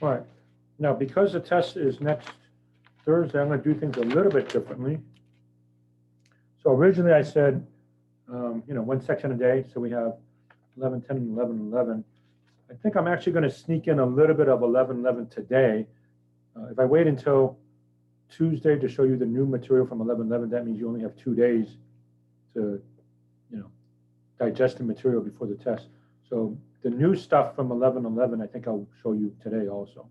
All right. Now, because the test is next Thursday, I'm going to do things a little bit differently. So originally I said, one section a day. So we have 11, 10, and 11, 11. I think I'm actually going to sneak in a little bit of 11, 11 today. If I wait until Tuesday to show you the new material from 11, 11, that means you only have 2 days to, digest the material before the test. So the new stuff from 11, 11, I think I'll show you today also.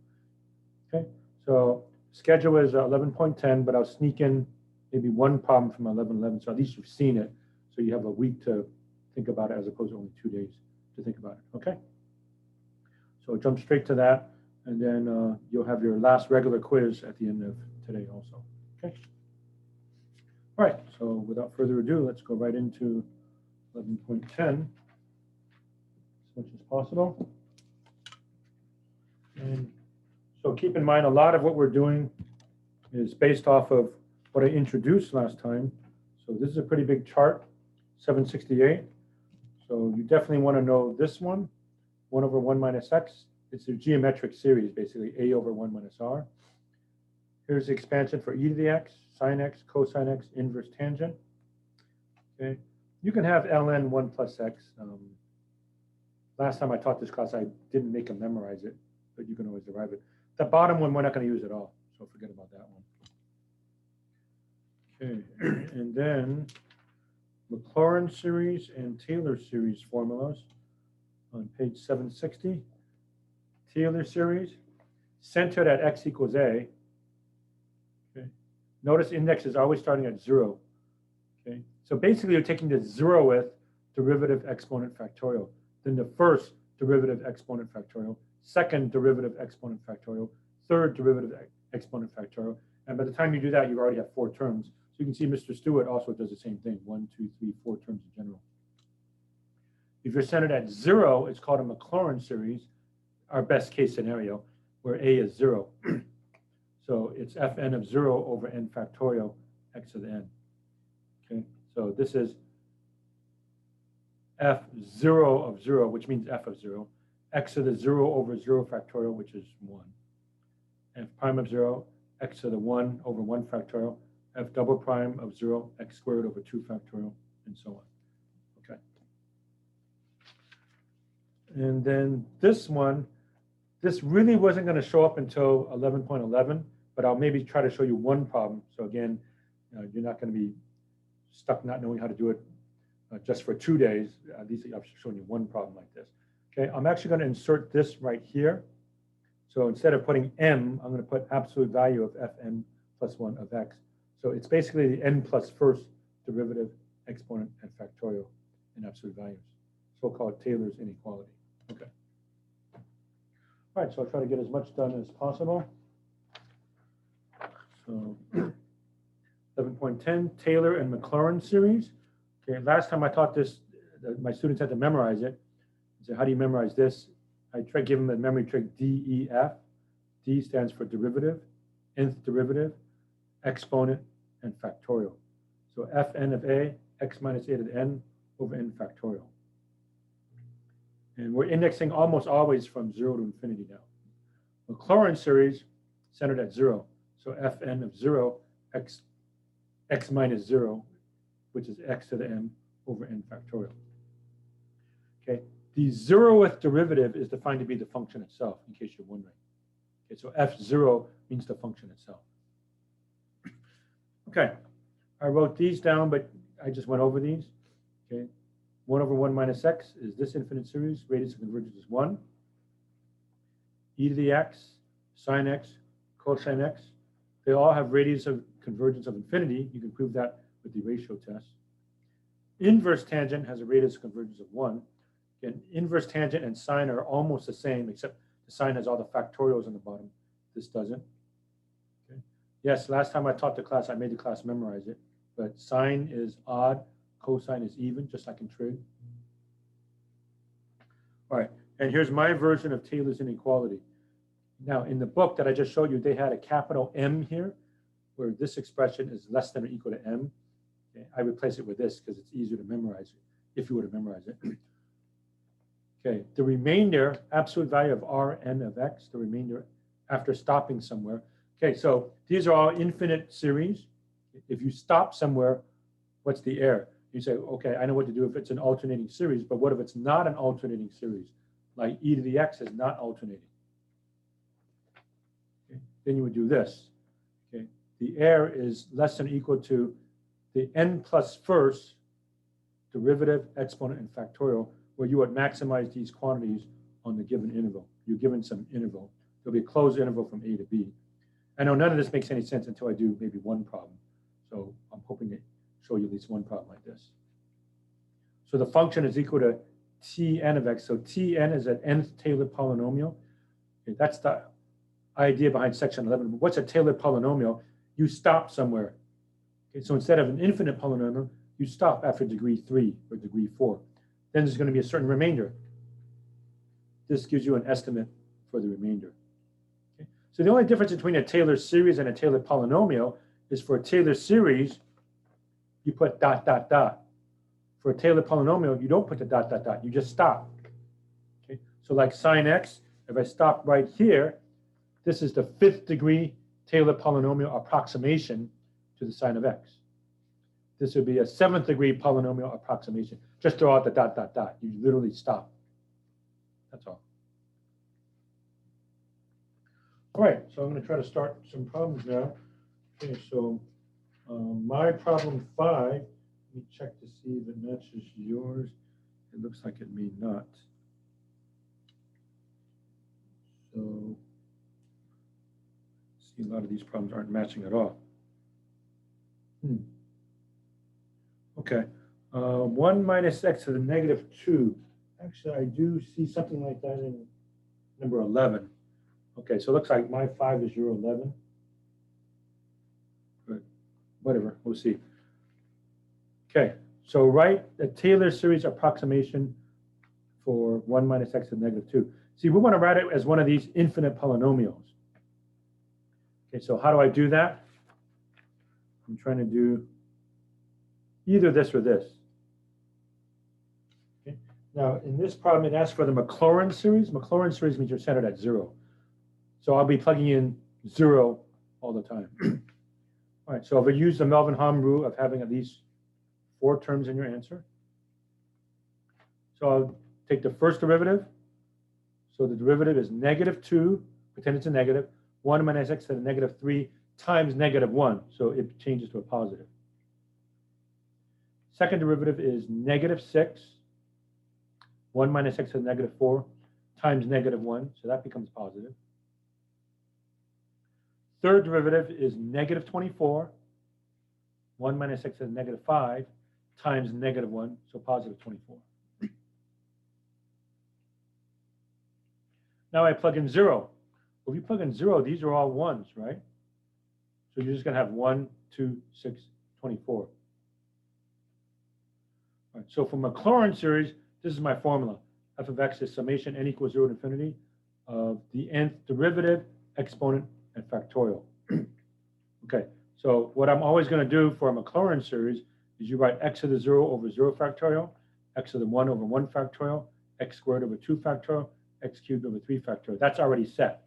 Okay, so schedule is 11.10, but I'll sneak in maybe one problem from 11, 11. So at least you've seen it. So you have a week to think about it as opposed to only 2 days to think about it. Okay. So jump straight to that, and then you'll have your last regular quiz at the end of today also. Okay. All right. So without further ado, let's go right into 11.10 as much as possible. And so keep in mind, a lot of what we're doing is based off of what I introduced last time. So this is a pretty big chart, 768. So you definitely want to know this one, 1 over 1 minus x. It's a geometric series, basically a over 1 minus r. Here's the expansion for e to the x, sine x, cosine x, inverse tangent. Okay, you can have ln 1 plus x. Last time I taught this class, I didn't make them memorize it, but you can always derive it. The bottom one, we're not going to use at all, so forget about that one. Okay, and then Maclaurin series and Taylor series formulas on page 760. Taylor series, centered at x equals a. Okay. Notice index is always starting at 0. Okay. So basically, you're taking the 0th derivative exponent factorial, then the first derivative exponent factorial, second derivative exponent factorial, third derivative exponent factorial. And by the time you do that, you already have 4 terms. So you can see Mr. Stewart also does the same thing, 1, 2, 3, 4 terms in general. If you're centered at 0, it's called a Maclaurin series, our best case scenario, where a is 0. So it's fn of 0 over n factorial x to the n. Okay, so this is f0 of 0, which means f of 0, x to the 0 over 0 factorial, which is 1. F prime of 0, x to the 1 over 1 factorial, f double prime of 0, x squared over 2 factorial, and so on. Okay. And then this one, this really wasn't going to show up until 11.11, but I'll maybe try to show you one problem. So again, you're not going to be stuck not knowing how to do it just for 2 days. At least I've shown you one problem like this. Okay, I'm actually going to insert this right here. So instead of putting m, I'm going to put absolute value of fn plus 1 of x. So it's basically the n plus first derivative exponent and factorial in absolute values, so-called Taylor's inequality. Okay. All right, so I'll try to get as much done as possible. So 11.10, Taylor and Maclaurin series. Okay, last time I taught this, my students had to memorize it. So how do you memorize this? I try to give them a memory trick DEF. D stands for derivative, nth derivative, exponent, and factorial. So fn of a, x minus a to the n over n factorial. And we're indexing almost always from 0 to infinity now. Maclaurin series centered at 0. So fn of 0, x minus 0, which is x to the n over n factorial. Okay, the 0th derivative is defined to be the function itself, in case you're wondering. Okay, so f0 means the function itself. Okay, I wrote these down, but I just went over these. Okay, 1 over 1 minus x is this infinite series. Radius of convergence is 1. E to the x, sine x, cosine x. They all have radius of convergence of infinity. You can prove that with the ratio test. Inverse tangent has a radius of convergence of 1. Again, inverse tangent and sine are almost the same, except the sine has all the factorials on the bottom. This doesn't. Okay. Yes, last time I taught the class, I made the class memorize it. But sine is odd, cosine is even, just like in trig. All right, and here's my version of Taylor's inequality. Now, in the book that I just showed you, they had a capital M here, where this expression is less than or equal to M. Okay, I replace it with this because it's easier to memorize it, if you were to memorize it. Okay, the remainder, absolute value of Rn of x, the remainder after stopping somewhere. Okay, so these are all infinite series. If you stop somewhere, what's the error? You say, okay, I know what to do if it's an alternating series, but what if it's not an alternating series? Like e to the x is not alternating. Okay, then you would do this. Okay, the error is less than or equal to the n plus first derivative, exponent, and factorial, where you would maximize these quantities on the given interval. You're given some interval. There'll be a closed interval from A to B. I know none of this makes any sense until I do maybe one problem. So I'm hoping to show you at least one problem like this. So the function is equal to Tn of x. So Tn is an nth Taylor polynomial. Okay, that's the idea behind section 11. What's a Taylor polynomial? You stop somewhere. Okay, so instead of an infinite polynomial, you stop after degree 3 or degree 4. Then there's going to be a certain remainder. This gives you an estimate for the remainder. Okay? So the only difference between a Taylor series and a Taylor polynomial is for a Taylor series, you put dot, dot, dot. For a Taylor polynomial, you don't put the dot, dot, dot. You just stop. Okay? So like sine x, if I stop right here, this is the 5th degree Taylor polynomial approximation to the sine of x. This would be a 7th degree polynomial approximation. Just throw out the dot, dot, dot. You literally stop. That's all. All right, so I'm going to try to start some problems now. Okay, so my problem 5, let me check to see if it matches yours. It looks like it may not. So, see, a lot of these problems aren't matching at all. Okay, 1 minus x to the negative 2. Actually, I do see something like that in number 11. Okay, so it looks like my 5 is your 11. Good, whatever, we'll see. Okay, so write a Taylor series approximation for 1 minus x to the negative 2. See, we want to write it as one of these infinite polynomials. Okay, so how do I do that? I'm trying to do either this or this. Okay. Now, in this problem, it asks for the Maclaurin series. Maclaurin series means you're centered at 0. So I'll be plugging in 0 all the time. All right, so if I use the Melvin-Hom rule of having at least 4 terms in your answer. So I'll take the first derivative. So the derivative is negative 2, pretend it's a negative, 1 minus x to the negative 3 times negative 1. So it changes to a positive. Second derivative is negative 6, 1 minus x to the negative 4 times negative 1. So that becomes positive. Third derivative is negative 24, 1 minus x to the negative 5 times negative 1, so positive 24. Now I plug in 0. Well, if you plug in 0, these are all 1s, right? So you're just going to have 1, 2, 6, 24. All right, so for Maclaurin series, this is my formula. F of x is summation n equals 0 to infinity of the nth derivative, exponent, and factorial. Okay, so what I'm always going to do for a Maclaurin series is you write x to the 0 over 0 factorial, x to the 1 over 1 factorial, x squared over 2 factorial, x cubed over 3 factorial. That's already set.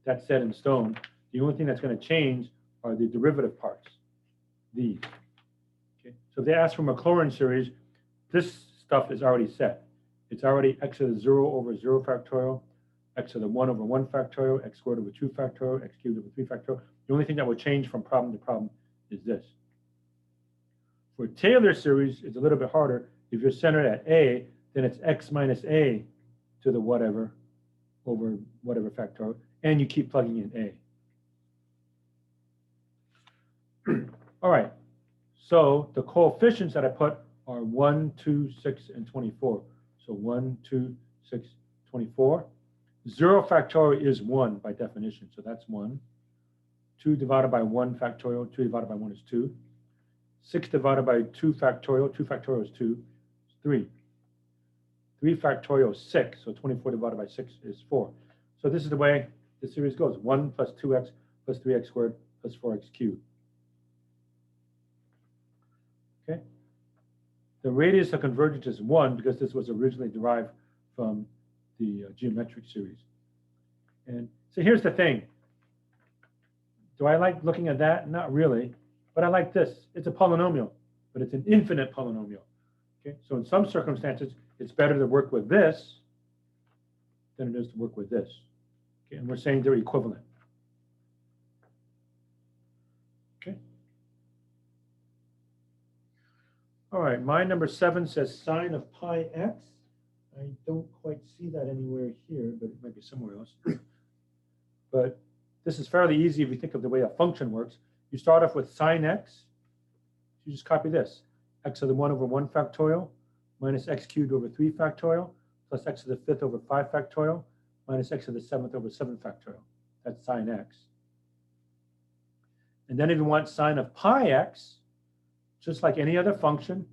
That's set in stone. The only thing that's going to change are the derivative parts, these. Okay, so if they ask for Maclaurin series, this stuff is already set. It's already x to the 0 over 0 factorial, x to the 1 over 1 factorial, x squared over 2 factorial, x cubed over 3 factorial. The only thing that will change from problem to problem is this. For Taylor series, it's a little bit harder. If you're centered at A, then it's x minus A to the whatever over whatever factorial, and you keep plugging in A. All right, so the coefficients that I put are 1, 2, 6, and 24. So 1, 2, 6, 24. 0 factorial is 1 by definition, so that's 1. 2 divided by 1 factorial, 2 divided by 1 is 2. 6 divided by 2 factorial, 2 factorial is 2, it's 3. 3 factorial is 6, so 24 divided by 6 is 4. So this is the way the series goes, 1 plus 2x plus 3x squared plus 4x cubed. Okay. The radius of convergence is 1 because this was originally derived from the geometric series. And so here's the thing. Do I like looking at that? Not really, but I like this. It's a polynomial, but it's an infinite polynomial. Okay, so in some circumstances, it's better to work with this than it is to work with this. Okay, and we're saying they're equivalent. Okay. All right, my number 7 says sine of pi x. I don't quite see that anywhere here, but it might be somewhere else. But this is fairly easy if you think of the way a function works. You start off with sine x. You just copy this. X to the 1 over 1 factorial minus x cubed over 3 factorial plus x to the 5th over 5 factorial minus x to the 7th over 7 factorial. That's sine x. And then if you want sine of pi x, just like any other function,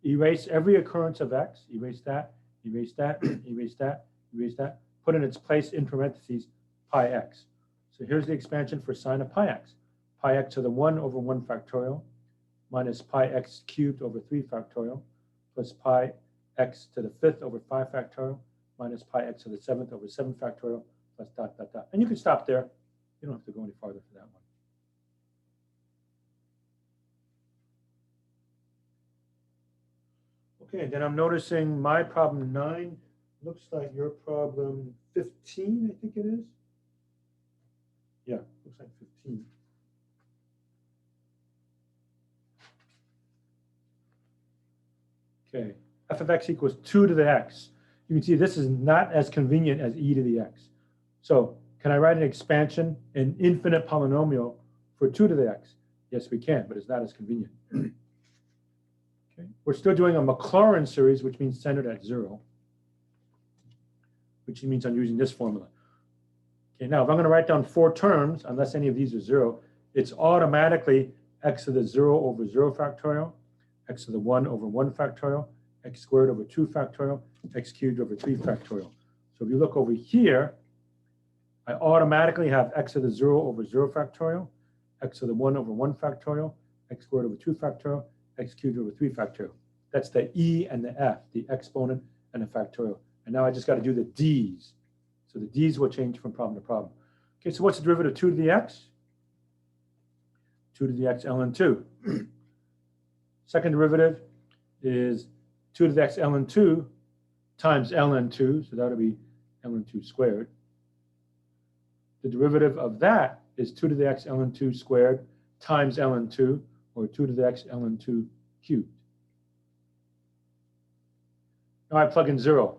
erase every occurrence of x. Erase that, erase that, erase that, erase that. Put in its place in parentheses pi x. So here's the expansion for sine of pi x. Pi x to the 1 over 1 factorial minus pi x cubed over 3 factorial plus pi x to the 5th over 5 factorial minus pi x to the 7th over 7 factorial plus dot, dot, dot. And you can stop there. You don't have to go any farther for that one. Okay, then I'm noticing my problem 9 looks like your problem 15, I think it is. Yeah, looks like 15. Okay, f of x equals 2 to the x. You can see this is not as convenient as e to the x. So can I write an expansion, an infinite polynomial for 2 to the x? Yes, we can, but it's not as convenient. Okay. We're still doing a Maclaurin series, which means centered at 0, which means I'm using this formula. Okay, now if I'm going to write down 4 terms, unless any of these are 0, it's automatically x to the 0 over 0 factorial, x to the 1 over 1 factorial, x squared over 2 factorial, x cubed over 3 factorial. So if you look over here, I automatically have x to the 0 over 0 factorial, x to the 1 over 1 factorial, x squared over 2 factorial, x cubed over 3 factorial. That's the e and the f, the exponent and the factorial. And now I just got to do the d's. So the d's will change from problem to problem. Okay, so what's the derivative of 2 to the x? 2 to the x ln 2. Second derivative is 2 to the x ln 2 times ln 2, so that would be ln 2 squared. The derivative of that is 2 to the x ln 2 squared times ln 2, or 2 to the x ln 2 cubed. Now I plug in 0.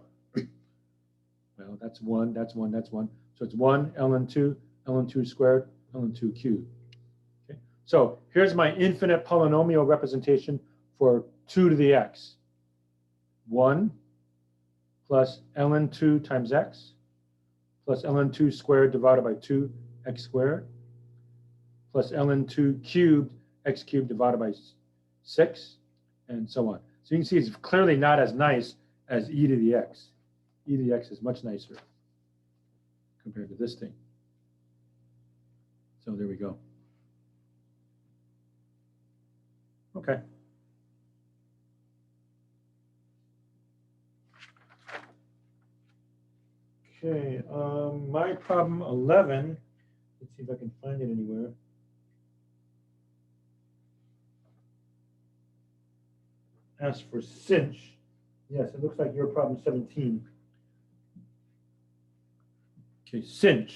Well, that's 1, that's 1, that's 1. So it's 1 ln 2 squared, ln 2 cubed. Okay. So here's my infinite polynomial representation for 2 to the x. 1 plus ln 2 times x plus ln 2 squared divided by 2 x squared plus ln 2 cubed x cubed divided by 6, and so on. So you can see it's clearly not as nice as e to the x. E to the x is much nicer compared to this thing. So there we go. Okay. Okay, my problem 11, let's see if I can find it anywhere. Asks for sinh. Yes, it looks like your problem 17. Okay, sinh,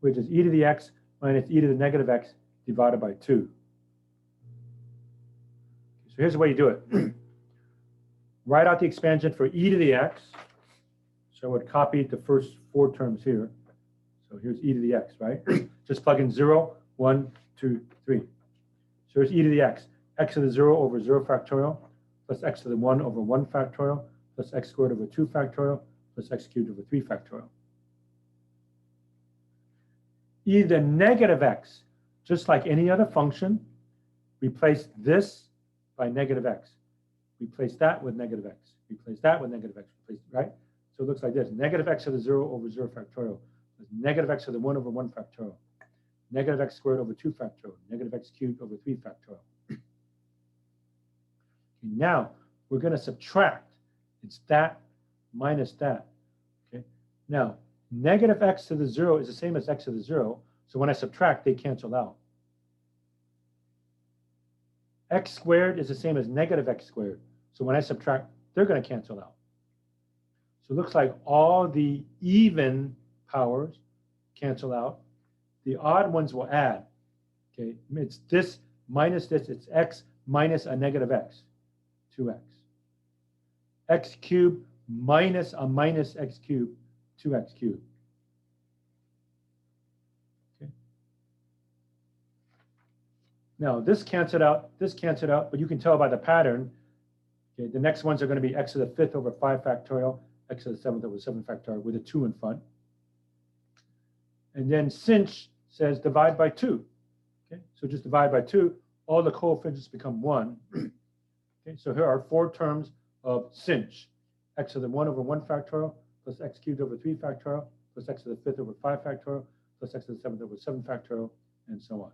which is e to the x minus e to the negative x divided by 2. So here's the way you do it. Write out the expansion for e to the x. So I would copy the first 4 terms here. So here's e to the x, right? Just plug in 0, 1, 2, 3. So here's e to the x. X to the 0 over 0 factorial plus x to the 1 over 1 factorial plus x squared over 2 factorial plus x cubed over 3 factorial. E to the negative x, just like any other function, replace this by negative x. Replace that with negative x. Replace that with negative x. Replace, right? So it looks like this. Negative x to the 0 over 0 factorial. Negative x to the 1 over 1 factorial. Negative x squared over 2 factorial. Negative x cubed over 3 factorial. Okay, now we're going to subtract. It's that minus that. Okay. Now, negative x to the 0 is the same as x to the 0. So when I subtract, they cancel out. X squared is the same as negative x squared. So when I subtract, they're going to cancel out. So it looks like all the even powers cancel out. The odd ones will add. Okay, it's this minus this. It's x minus a negative x, 2x. X cubed minus a minus x cubed, 2x cubed. Okay. Now this canceled out, but you can tell by the pattern. Okay, the next ones are going to be x to the 5th over 5 factorial, x to the 7th over 7 factorial with a 2 in front. And then sinh says divide by 2. Okay, so just divide by 2. All the coefficients become 1. Okay, so here are 4 terms of sinh. X to the 1 over 1 factorial plus x cubed over 3 factorial plus x to the 5th over 5 factorial plus x to the 7th over 7 factorial and so on.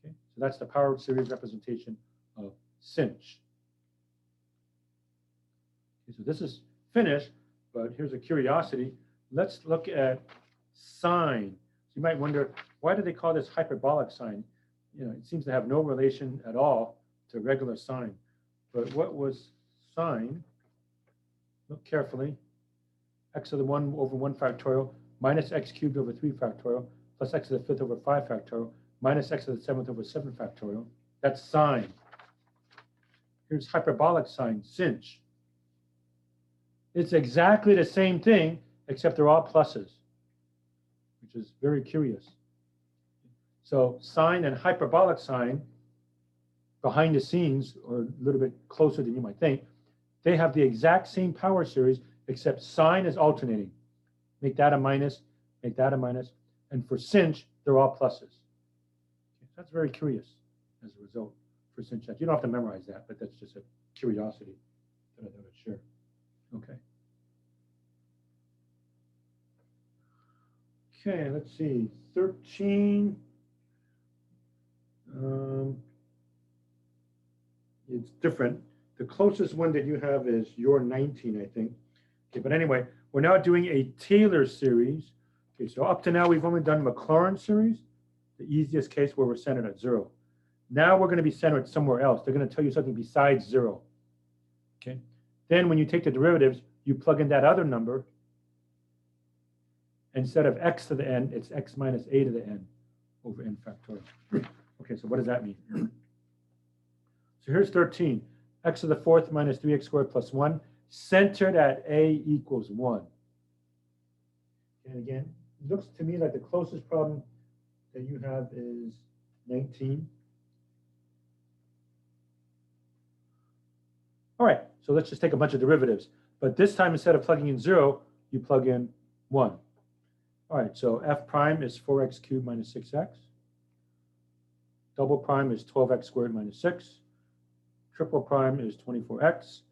Okay, so that's the power series representation of sinh. Okay, so this is finished, but here's a curiosity. Let's look at sine. So you might wonder, why do they call this hyperbolic sine? You know, it seems to have no relation at all to regular sine. But what was sine? Look carefully. X to the 1 over 1 factorial minus x cubed over 3 factorial plus x to the 5th over 5 factorial minus x to the 7th over 7 factorial. That's sine. Here's hyperbolic sine, sinh. It's exactly the same thing, except they're all pluses, which is very curious. So sine and hyperbolic sine, behind the scenes, or a little bit closer than you might think, they have the exact same power series, except sine is alternating. Make that a minus, make that a minus. And for sinh, they're all pluses. Okay, that's very curious as a result for sinh. You don't have to memorize that, but that's just a curiosity that I thought I'd share. Okay. Okay, let's see. 13. It's different. The closest one that you have is your 19, I think. Okay, but anyway, we're now doing a Taylor series. Okay, so up to now we've only done Maclaurin series, the easiest case where we're centered at 0. Now we're going to be centered somewhere else. They're going to tell you something besides 0. Okay. Then when you take the derivatives, you plug in that other number. Instead of x to the n, it's x minus a to the n over n factorial. Okay, so what does that mean? So here's 13. X to the 4th minus 3x squared plus 1, centered at a equals 1. And again, it looks to me like the closest problem that you have is 19. All right, so let's just take a bunch of derivatives. But this time, instead of plugging in 0, you plug in 1. All right, so f prime is 4x cubed minus 6x. Double prime is 12x squared minus 6. Triple prime is 24x.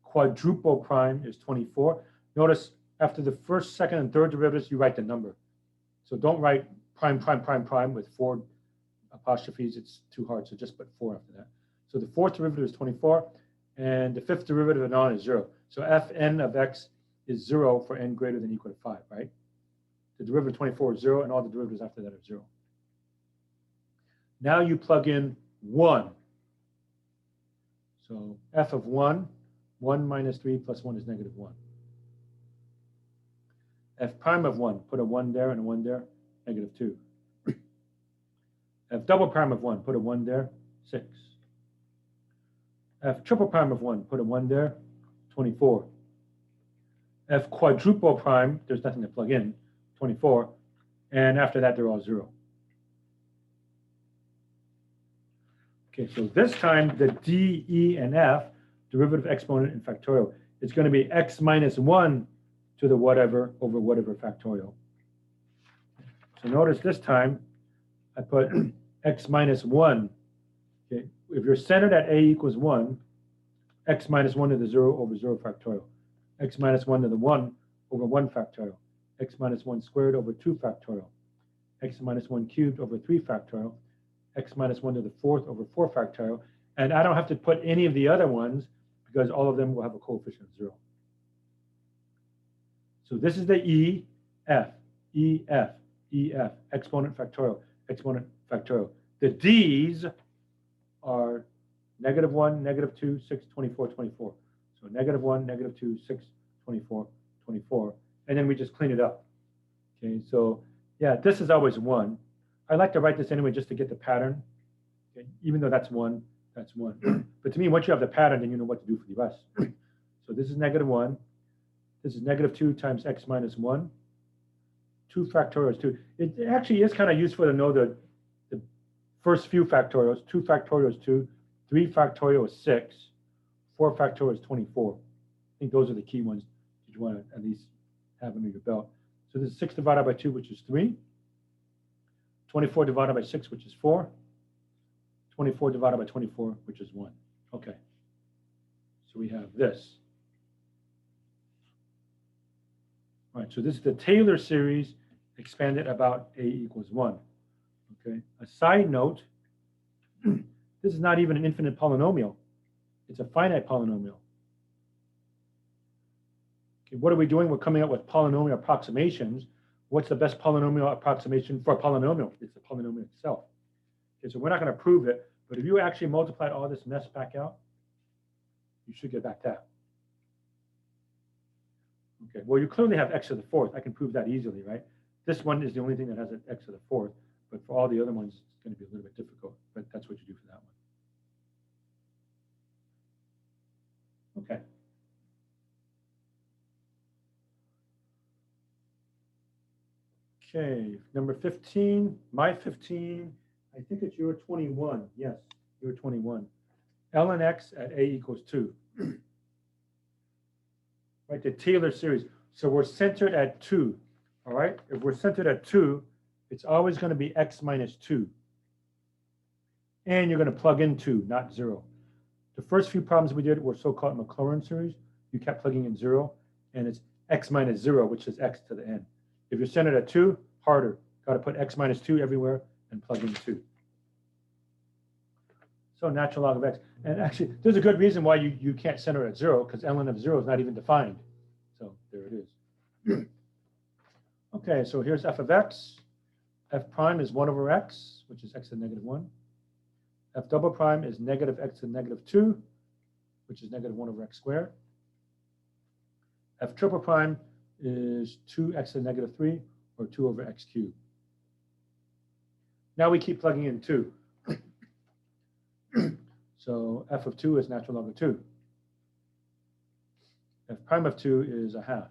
Quadruple prime is 24. Notice after the first, second, and third derivatives, you write the number. So don't write prime, prime, prime, prime with 4 apostrophes. It's too hard, so just put 4 after that. So the fourth derivative is 24, and the fifth derivative of n is 0. So fn of x is 0 for n greater than or equal to 5, right? The derivative of 24 is 0, and all the derivatives after that are 0. Now you plug in 1. So f of 1, 1 minus 3 plus 1 is negative 1. F prime of 1, put a 1 there and a 1 there, negative 2. F double prime of 1, put a 1 there, 6. F triple prime of 1, put a 1 there, 24. F quadruple prime, there's nothing to plug in, 24. And after that, they're all 0. Okay, so this time the d, e, and f, derivative exponent and factorial, is going to be x minus 1 to the whatever over whatever factorial. So notice this time I put x minus 1. Okay, if you're centered at a equals 1, x minus 1 to the 0 over 0 factorial, x minus 1 to the 1 over 1 factorial, x minus 1 squared over 2 factorial, x minus 1 cubed over 3 factorial, x minus 1 to the 4th over 4 factorial, and I don't have to put any of the other ones because all of them will have a coefficient of 0. So this is the E, F, EF, exponent factorial, exponent factorial. The D's are -1, -2, 6, 24, 24. So -1, -2, 6, 24, 24. And then we just clean it up. Okay, so yeah, this is always 1. I like to write this anyway just to get the pattern. Okay, even though that's 1, that's 1. But to me, once you have the pattern, then you know what to do for the rest. So this is -1. This is -2 times x minus 1. 2 factorial is 2. It actually is kind of useful to know the first few factorials. 2 factorial is 2. 3 factorial is 6. 4 factorial is 24. I think those are the key ones that you want to at least have under your belt. So this is 6 divided by 2, which is 3. 24 divided by 6, which is 4. 24 divided by 24, which is 1. Okay. So we have this. All right, so this is the Taylor series expanded about a equals 1. Okay. A side note, this is not even an infinite polynomial. It's a finite polynomial. Okay, what are we doing? We're coming up with polynomial approximations. What's the best polynomial approximation for a polynomial? It's the polynomial itself. Okay, so we're not going to prove it, but if you actually multiplied all this mess back out, you should get back that. Okay, well, you clearly have x to the 4th. I can prove that easily, right? This one is the only thing that has an x to the 4th, but for all the other ones, it's going to be a little bit difficult, but that's what you do for that one. Okay. Okay, number 15, my 15, I think it's your 21. Yes, your 21. ln x at a equals 2. Right, the Taylor series. So we're centered at 2, all right? If we're centered at 2, it's always going to be x minus 2. And you're going to plug in 2, not 0. The first few problems we did were so-called Maclaurin series. You kept plugging in 0, and it's x minus 0, which is x to the n. If you're centered at 2, harder. Got to put x minus 2 everywhere and plug in 2. So natural log of x. And actually, there's a good reason why you can't center at 0, because ln of 0 is not even defined. So there it is. Okay, so here's f of x. F prime is 1 over x, which is x to the -1. F double prime is negative x to the -2, which is -1 over x squared. F triple prime is 2x to the -3, or 2 over x cubed. Now we keep plugging in 2. So f of 2 is natural log of 2. F prime of 2 is a half.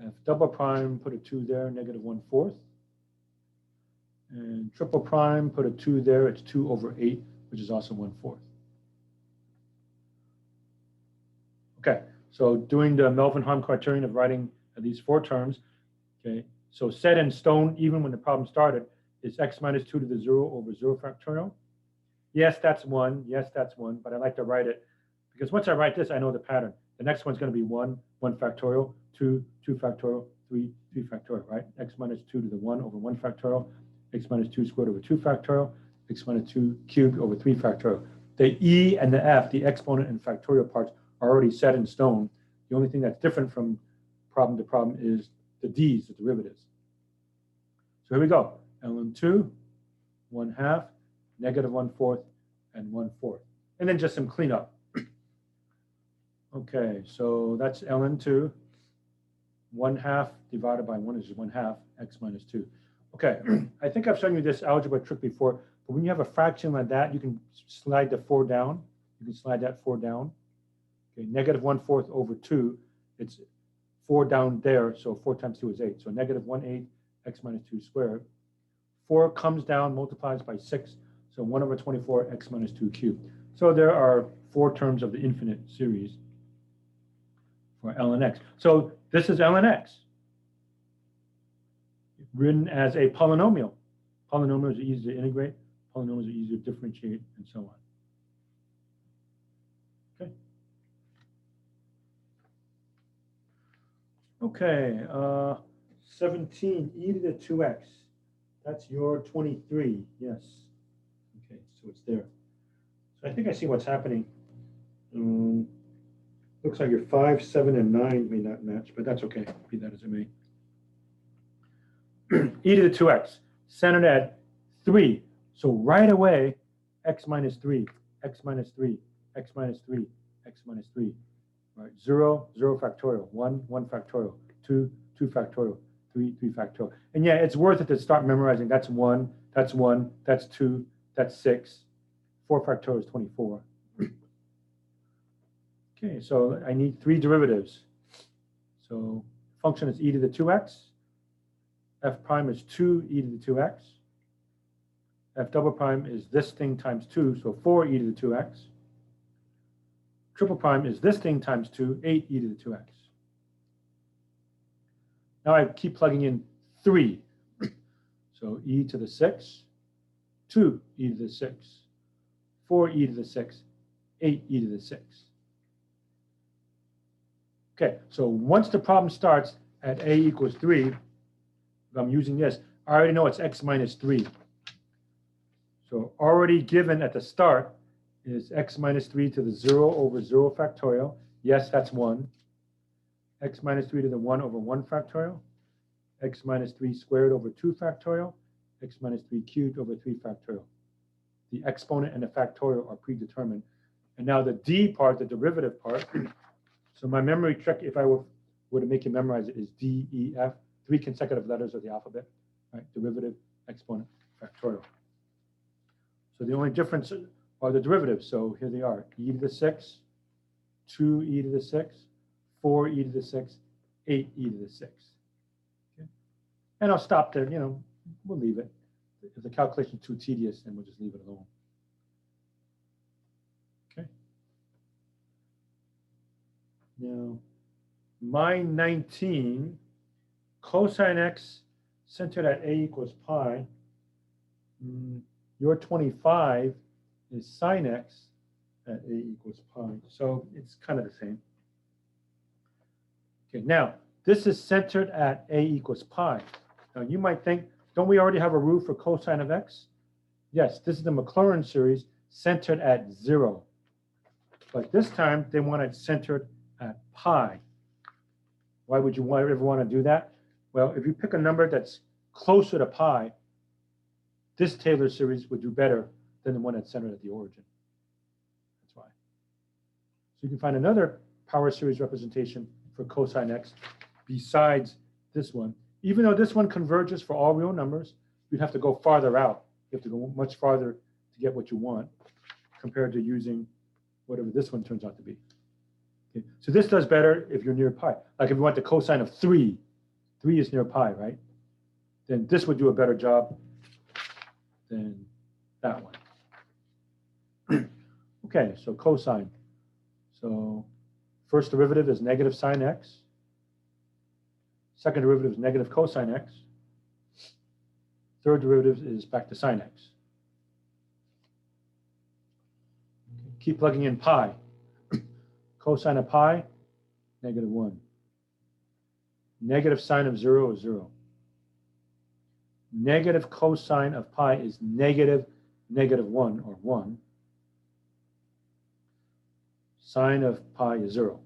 F double prime, put a 2 there, -1/4. And triple prime, put a 2 there, it's 2 over 8, which is also 1/4. Okay, so doing the Melvin-Hahn criterion of writing these 4 terms, okay, so set in stone, even when the problem started, is x minus 2 to the 0 over 0 factorial. Yes, that's 1. Yes, that's 1. But I like to write it because once I write this, I know the pattern. The next one's going to be 1, 1 factorial, 2, 2 factorial, 3, 3 factorial, right? X minus 2 to the 1 over 1 factorial, x minus 2 squared over 2 factorial, x minus 2 cubed over 3 factorial. The E and the F, the exponent and factorial parts, are already set in stone. The only thing that's different from problem to problem is the D's, the derivatives. So here we go. ln 2, 1/2, -1/4, and 1/4. And then just some cleanup. Okay, so that's ln 2. 1/2 divided by 1 is 1/2, x minus 2. Okay, I think I've shown you this algebra trick before, but when you have a fraction like that, you can slide the 4 down. You can slide that 4 down. Okay, -1/4 over 2, it's 4 down there, so 4 times 2 is 8. So -1/8, x minus 2 squared. 4 comes down, multiplies by 6, so 1 over 24, x minus 2 cubed. So there are 4 terms of the infinite series for ln x. So this is ln x, written as a polynomial. Polynomials are easy to integrate, polynomials are easy to differentiate, and so on. Okay. Okay, 17, e to the 2x. That's your 23, yes. Okay, so it's there. So I think I see what's happening. Looks like your 5, 7, and 9 may not match, but that's okay, be that as it may. e to the 2x, centered at 3. So right away, x minus 3, x minus 3, x minus 3, x minus 3. Right, 0, 0 factorial, 1, 1 factorial, 2, 2 factorial, 3, 3 factorial. And yeah, it's worth it to start memorizing. That's 1, that's 1, that's 2, that's 6. 4 factorial is 24. Okay, so I need 3 derivatives. So function is e to the 2x. F prime is 2 e to the 2x. F double prime is this thing times 2, so 4 e to the 2x. Triple prime is this thing times 2, 8 e to the 2x. Now I keep plugging in 3. So e to the 6, 2 e to the 6, 4 e to the 6, 8 e to the 6. Okay, so once the problem starts at a equals 3, if I'm using this, I already know it's x minus 3. So already given at the start is x minus 3 to the 0 over 0 factorial. Yes, that's 1. X minus 3 to the 1 over 1 factorial. X minus 3 squared over 2 factorial. X minus 3 cubed over 3 factorial. The exponent and the factorial are predetermined. And now the d part, the derivative part, so my memory trick, if I were to make you memorize it, is D, E, F, 3 consecutive letters of the alphabet, right? Derivative, exponent, factorial. So the only difference are the derivatives. So here they are, e to the 6, 2 e to the 6, 4 e to the 6, 8 e to the 6. Okay? And I'll stop there, we'll leave it. If the calculation is too tedious, then we'll just leave it alone. Okay. Now, my 19, cosine x centered at a equals pi. Your 25 is sine x at a equals pi. So it's kind of the same. Okay, now, this is centered at a equals pi. Now, you might think, don't we already have a rule for cosine of x? Yes, this is the Maclaurin series centered at 0. But this time, they want it centered at pi. Why would you ever want to do that? Well, if you pick a number that's closer to pi, this Taylor series would do better than the one that's centered at the origin. That's why. So you can find another power series representation for cosine x besides this one. Even though this one converges for all real numbers, you'd have to go farther out. You have to go much farther to get what you want compared to using whatever this one turns out to be. Okay. So this does better if you're near pi. Like if you want the cosine of 3, 3 is near pi, right? Then this would do a better job than that one. Okay, so cosine. So first derivative is negative sine x. Second derivative is negative cosine x. Third derivative is back to sine x. Okay, keep plugging in pi. Cosine of pi, negative 1. Negative sine of 0 is 0. Negative cosine of pi is negative 1, or 1. Sine of pi is 0.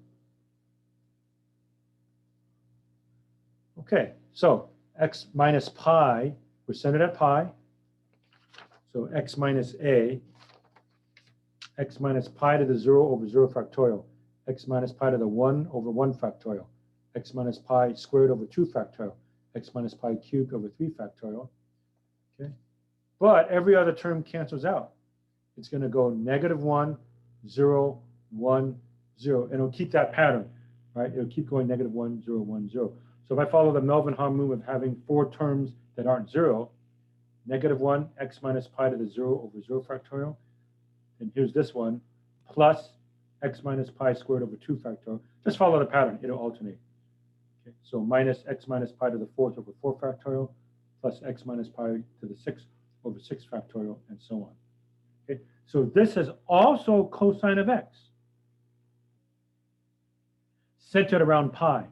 Okay, so x minus pi, we're centered at pi. So x minus a, x minus pi to the 0 over 0 factorial, x minus pi to the 1 over 1 factorial, x minus pi squared over 2 factorial, x minus pi cubed over 3 factorial. Okay, but every other term cancels out. It's going to go negative 1, 0, 1, 0, and it'll keep that pattern, right? It'll keep going negative 1, 0, 1, 0. So if I follow the Melvin-Hahn rule of having 4 terms that aren't 0, negative 1, x minus pi to the 0 over 0 factorial, and here's this one, plus x minus pi squared over 2 factorial. Just follow the pattern, it'll alternate. Okay, so minus x minus pi to the 4th over 4 factorial, plus x minus pi to the 6th over 6 factorial, and so on. Okay, so this is also cosine of x, centered around pi.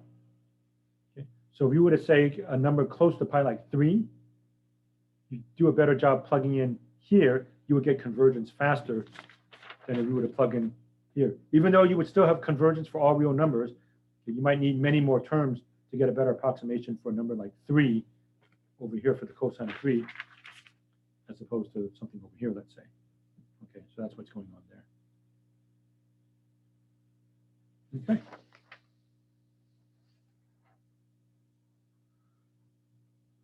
Okay, so if you were to say a number close to pi like 3, you do a better job plugging in here, you would get convergence faster than if you were to plug in here. Even though you would still have convergence for all real numbers, you might need many more terms to get a better approximation for a number like 3 over here for the cosine of 3 as opposed to something over here, let's say. Okay, so that's what's going on there. Okay.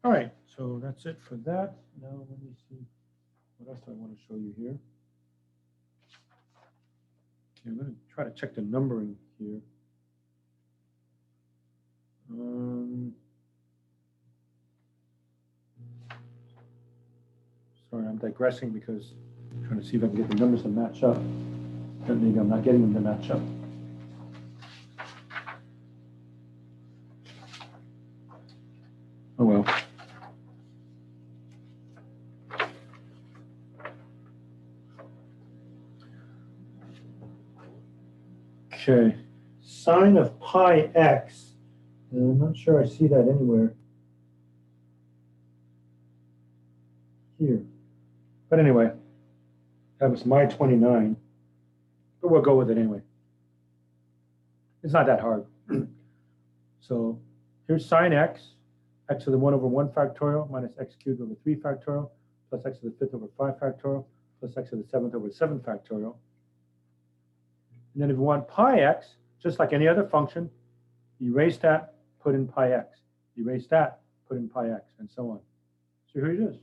All right, so that's it for that. Now let me see, what else do I want to show you here? Okay, I'm going to try to check the numbering here. Sorry, I'm digressing because I'm trying to see if I can get the numbers to match up. And maybe I'm not getting them to match up. Oh well. Okay, sine of pi x. I'm not sure I see that anywhere here. But anyway, that was my 29. But we'll go with it anyway. It's not that hard. So here's sine x, x to the 1 over 1 factorial minus x cubed over 3 factorial plus x to the 5th over 5 factorial plus x to the 7th over 7 factorial. And then if you want pi x, just like any other function, erase that, put in pi x. Erase that, put in pi x, and so on. So here it is.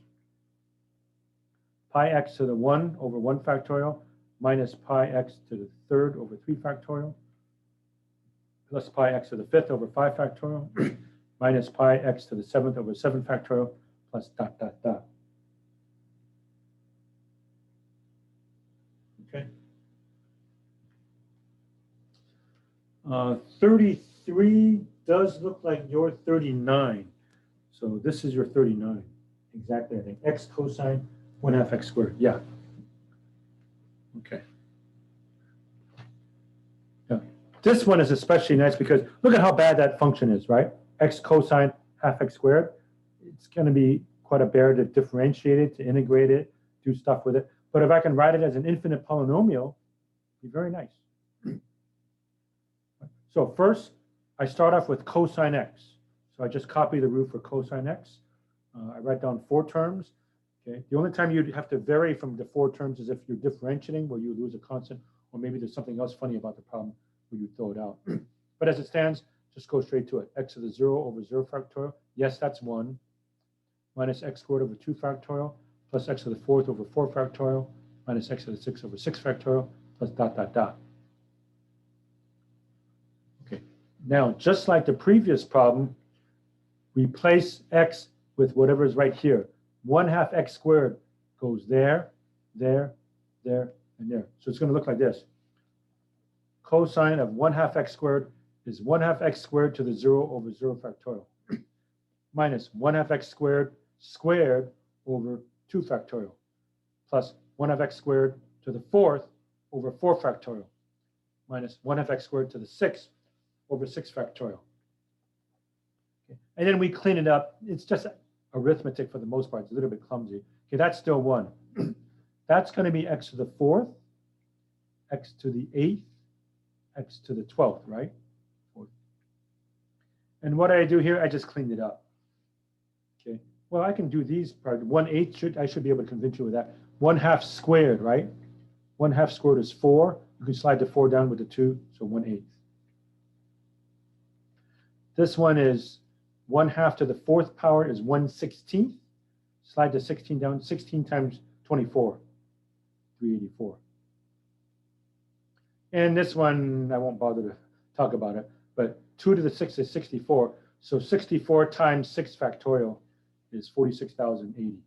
Pi x to the 1 over 1 factorial minus pi x to the 3rd over 3 factorial plus pi x to the 5th over 5 factorial minus pi x to the 7th over 7 factorial plus dot, dot, dot. Okay. 33 does look like your 39. So this is your 39. Exactly, I think. X cosine 1/2 x squared. Yeah. Okay. Yeah. This one is especially nice because look at how bad that function is, right? X cosine 1/2 x squared. It's going to be quite a bear to differentiate it, to integrate it, do stuff with it. But if I can write it as an infinite polynomial, it'd be very nice. So first, I start off with cosine x. So I just copy the root for cosine x. I write down 4 terms. Okay. The only time you'd have to vary from the 4 terms is if you're differentiating, where you lose a constant, or maybe there's something else funny about the problem where you throw it out. But as it stands, just go straight to it. X to the 0 over 0 factorial. Yes, that's 1. Minus x squared over 2 factorial plus x to the 4th over 4 factorial minus x to the 6 over 6 factorial plus dot, dot, dot. Now, just like the previous problem, replace x with whatever is right here. 1/2 x squared goes there, there, there, and there. So it's going to look like this. Cosine of 1/2 x squared is 1/2 x squared to the 0 over 0 factorial minus 1/2 x squared squared over 2 factorial plus 1/2 x squared to the 4th over 4 factorial minus 1/2 x squared to the 6th over 6 factorial. Okay. And then we clean it up. It's just arithmetic for the most part. It's a little bit clumsy. Okay, that's still 1. That's going to be x to the 4th, x to the 8th, x to the 12th, right? 4th. And what I do here, I just cleaned it up. Okay. Well, I can do these part. 1/8 I should be able to convince you with that. 1/2 squared, right? 1/2 squared is 4. You can slide the 4 down with the 2, so 1/8. This one is 1/2 to the 4th power is 1/16. Slide the 16 down. 16 times 24, 384. And this one, I won't bother to talk about it, but 2 to the 6th is 64. So 64 times 6 factorial is 46,080.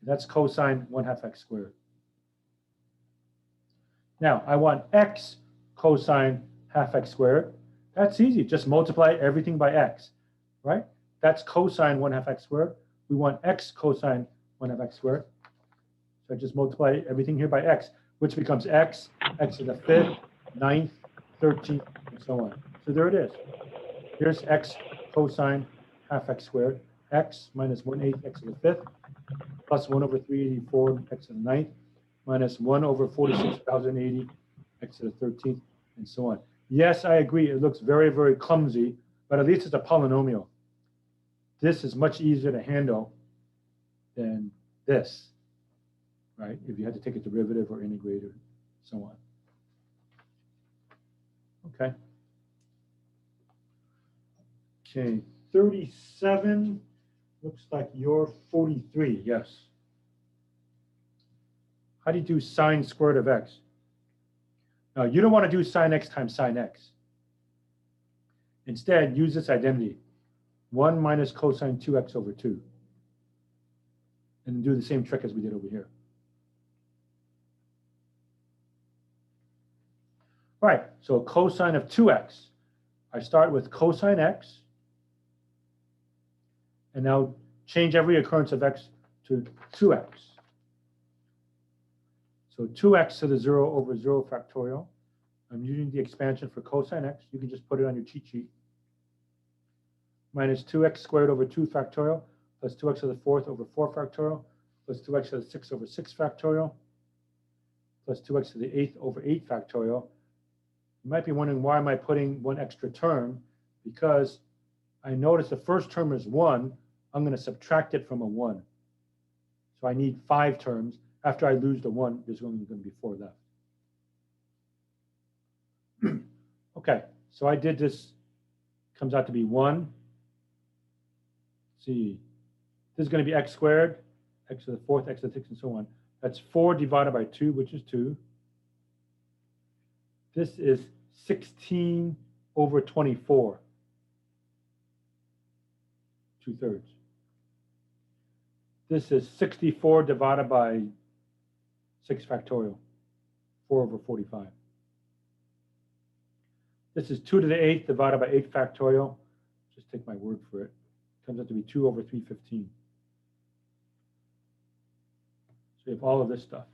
That's cosine 1/2 x squared. Now, I want x cosine 1/2 x squared. That's easy. Just multiply everything by x, right? That's cosine 1/2 x squared. We want x cosine 1/2 x squared. So I just multiply everything here by x, which becomes x, x to the 5th, 9th, 13th, and so on. So there it is. Here's x cosine 1/2 x squared. X minus 1/8 x to the 5th, plus 1 over 384 x to the 9th, minus 1 over 46,080 x to the 13th, and so on. Yes, I agree. It looks very, very clumsy, but at least it's a polynomial. this is much easier to handle than this, right? If you had to take a derivative or integrate or so on. Okay. Okay, 37 looks like you're 43, yes. How do you do sine squared of x? Now, you don't want to do sine x times sine x. Instead, use this identity, 1 minus cosine 2x over 2. And do the same trick as we did over here. All right, so cosine of 2x. I start with cosine x, and now change every occurrence of x to 2x. So 2x to the 0 over 0 factorial. I'm using the expansion for cosine x. You can just put it on your cheat sheet. Minus 2x squared over 2 factorial, plus 2x to the 4th over 4 factorial, plus 2x to the 6th over 6 factorial, plus 2x to the 8th over 8 factorial. You might be wondering, why am I putting one extra term? Because I notice the first term is 1. I'm going to subtract it from a 1. So I need 5 terms. After I lose the 1, there's only going to be 4 left. Okay, so I did this. Comes out to be 1. Let's see, this is going to be x squared, x to the 4th, x to the 6th, and so on. That's 4 divided by 2, which is 2. This is 16 over 24, 2/3. This is 64 divided by 6 factorial, 4 over 45. This is 2 to the 8th divided by 8 factorial. Just take my word for it. Comes out to be 2 over 315. So you have all of this stuff.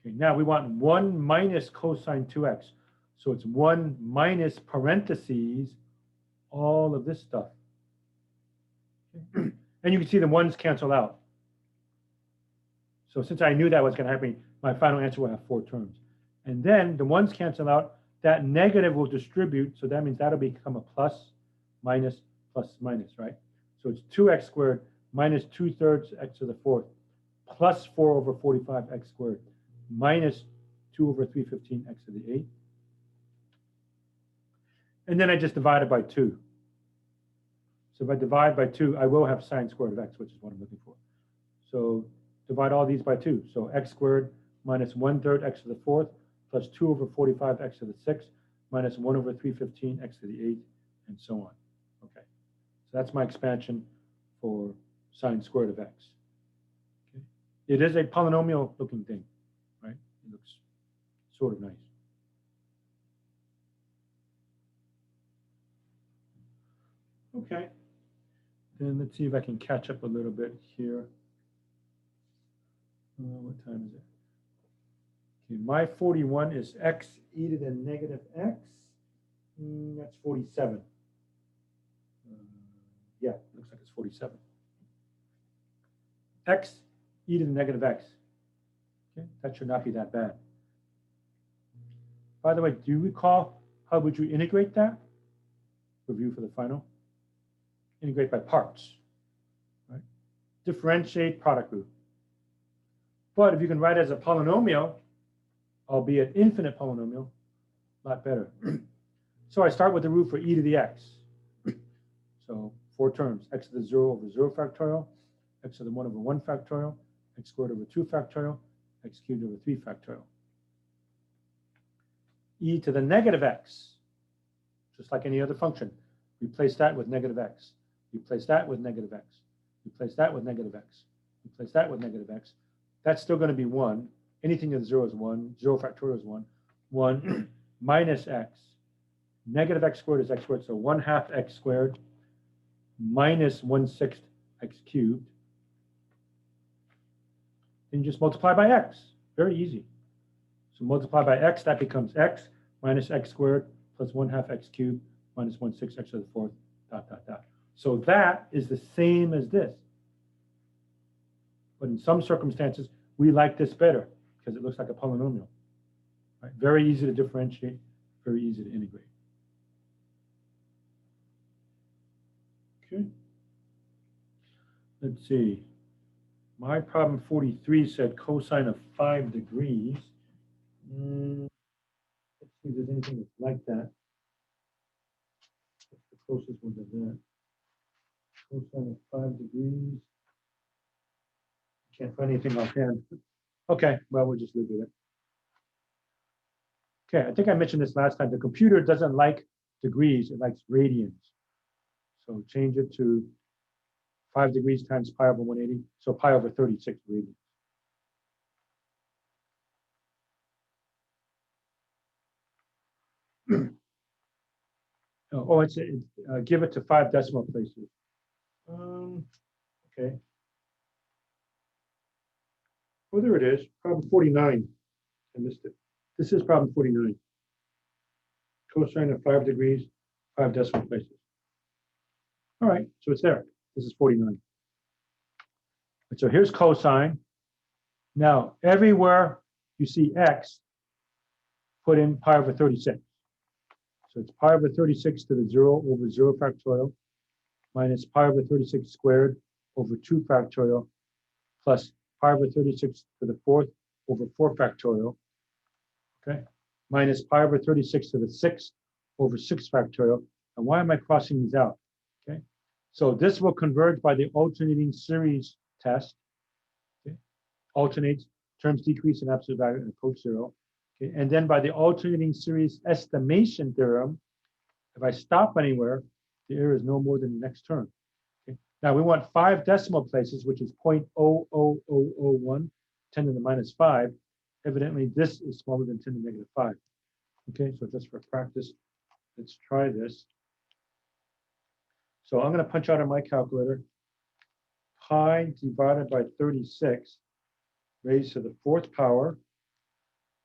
Okay, now we want 1 minus cosine 2x. So it's 1 minus parentheses all of this stuff. Okay. And you can see the 1's cancel out. So since I knew that was going to happen, my final answer will have 4 terms. And then the 1's cancel out. That negative will distribute. So that means that'll become a plus, minus, right? So it's 2x squared minus 2/3 x to the 4th plus 4 over 45 x squared minus 2 over 315 x to the 8th. And then I just divide it by 2. So if I divide by 2, I will have sine squared of x, which is what I'm looking for. So divide all these by 2. So x squared minus 1/3 x to the 4th plus 2 over 45 x to the 6th minus 1 over 315 x to the 8th, and so on. Okay, so that's my expansion for sine squared of x. Okay. It is a polynomial looking thing, right? It looks sort of nice. Okay, then let's see if I can catch up a little bit here. What time is it? Okay, my 41 is x e to the negative x. That's 47. Yeah, looks like it's 47. X e to the negative x. Okay, that should not be that bad. By the way, do you recall how would you integrate that? Review for the final. Integrate by parts, right? Differentiate product root. But if you can write it as a polynomial, albeit infinite polynomial, a lot better. So I start with the root for e to the x. So 4 terms, x to the 0 over 0 factorial, x to the 1 over 1 factorial, x squared over 2 factorial, x cubed over 3 factorial. E to the negative x, just like any other function. Replace that with negative x. Replace that with negative x. Replace that with negative x. Replace that with negative x. That's still going to be 1. Anything to the 0 is 1. 0 factorial is 1. 1 minus x. Negative x squared is x squared, so 1/2 x squared minus 1/6 x cubed. Then you just multiply by x. Very easy. So multiply by x, that becomes x minus x squared plus 1/2 x cubed minus 1/6 x to the 4th, dot, dot, dot. So that is the same as this. But in some circumstances, we like this better because it looks like a polynomial. Right? Very easy to differentiate, very easy to integrate. Okay. Let's see. My problem 43 said cosine of 5 degrees. Let's see if there's anything that's like that. What's the closest one to that? Cosine of 5 degrees. Can't find anything offhand. Okay, well, we'll just leave it. Okay, I think I mentioned this last time. The computer doesn't like degrees, it likes radians. So change it to 5 degrees times pi over 180, so pi over 36 radians. Oh, it's give it to 5 decimal places. Okay. Oh, there it is, problem 49. I missed it. This is problem 49. Cosine of 5 degrees, 5 decimal places. All right, so it's there. This is 49. And so here's cosine. Now, everywhere you see x, put in pi over 36. So it's pi over 36 to the 0 over 0 factorial minus pi over 36 squared over 2 factorial plus pi over 36 to the 4th over 4 factorial, okay, minus pi over 36 to the 6th over 6 factorial. And why am I crossing these out? Okay, so this will converge by the alternating series test. Okay, alternates, terms decrease in absolute value and approach 0. Okay, and then by the alternating series estimation theorem, if I stop anywhere, the error is no more than the next term. Okay, now we want 5 decimal places, which is 0.00001, 10 to the minus 5. Evidently, this is smaller than 10 to the negative 5. Okay, so just for practice, let's try this. So I'm going to punch out on my calculator pi divided by 36 raised to the 4th power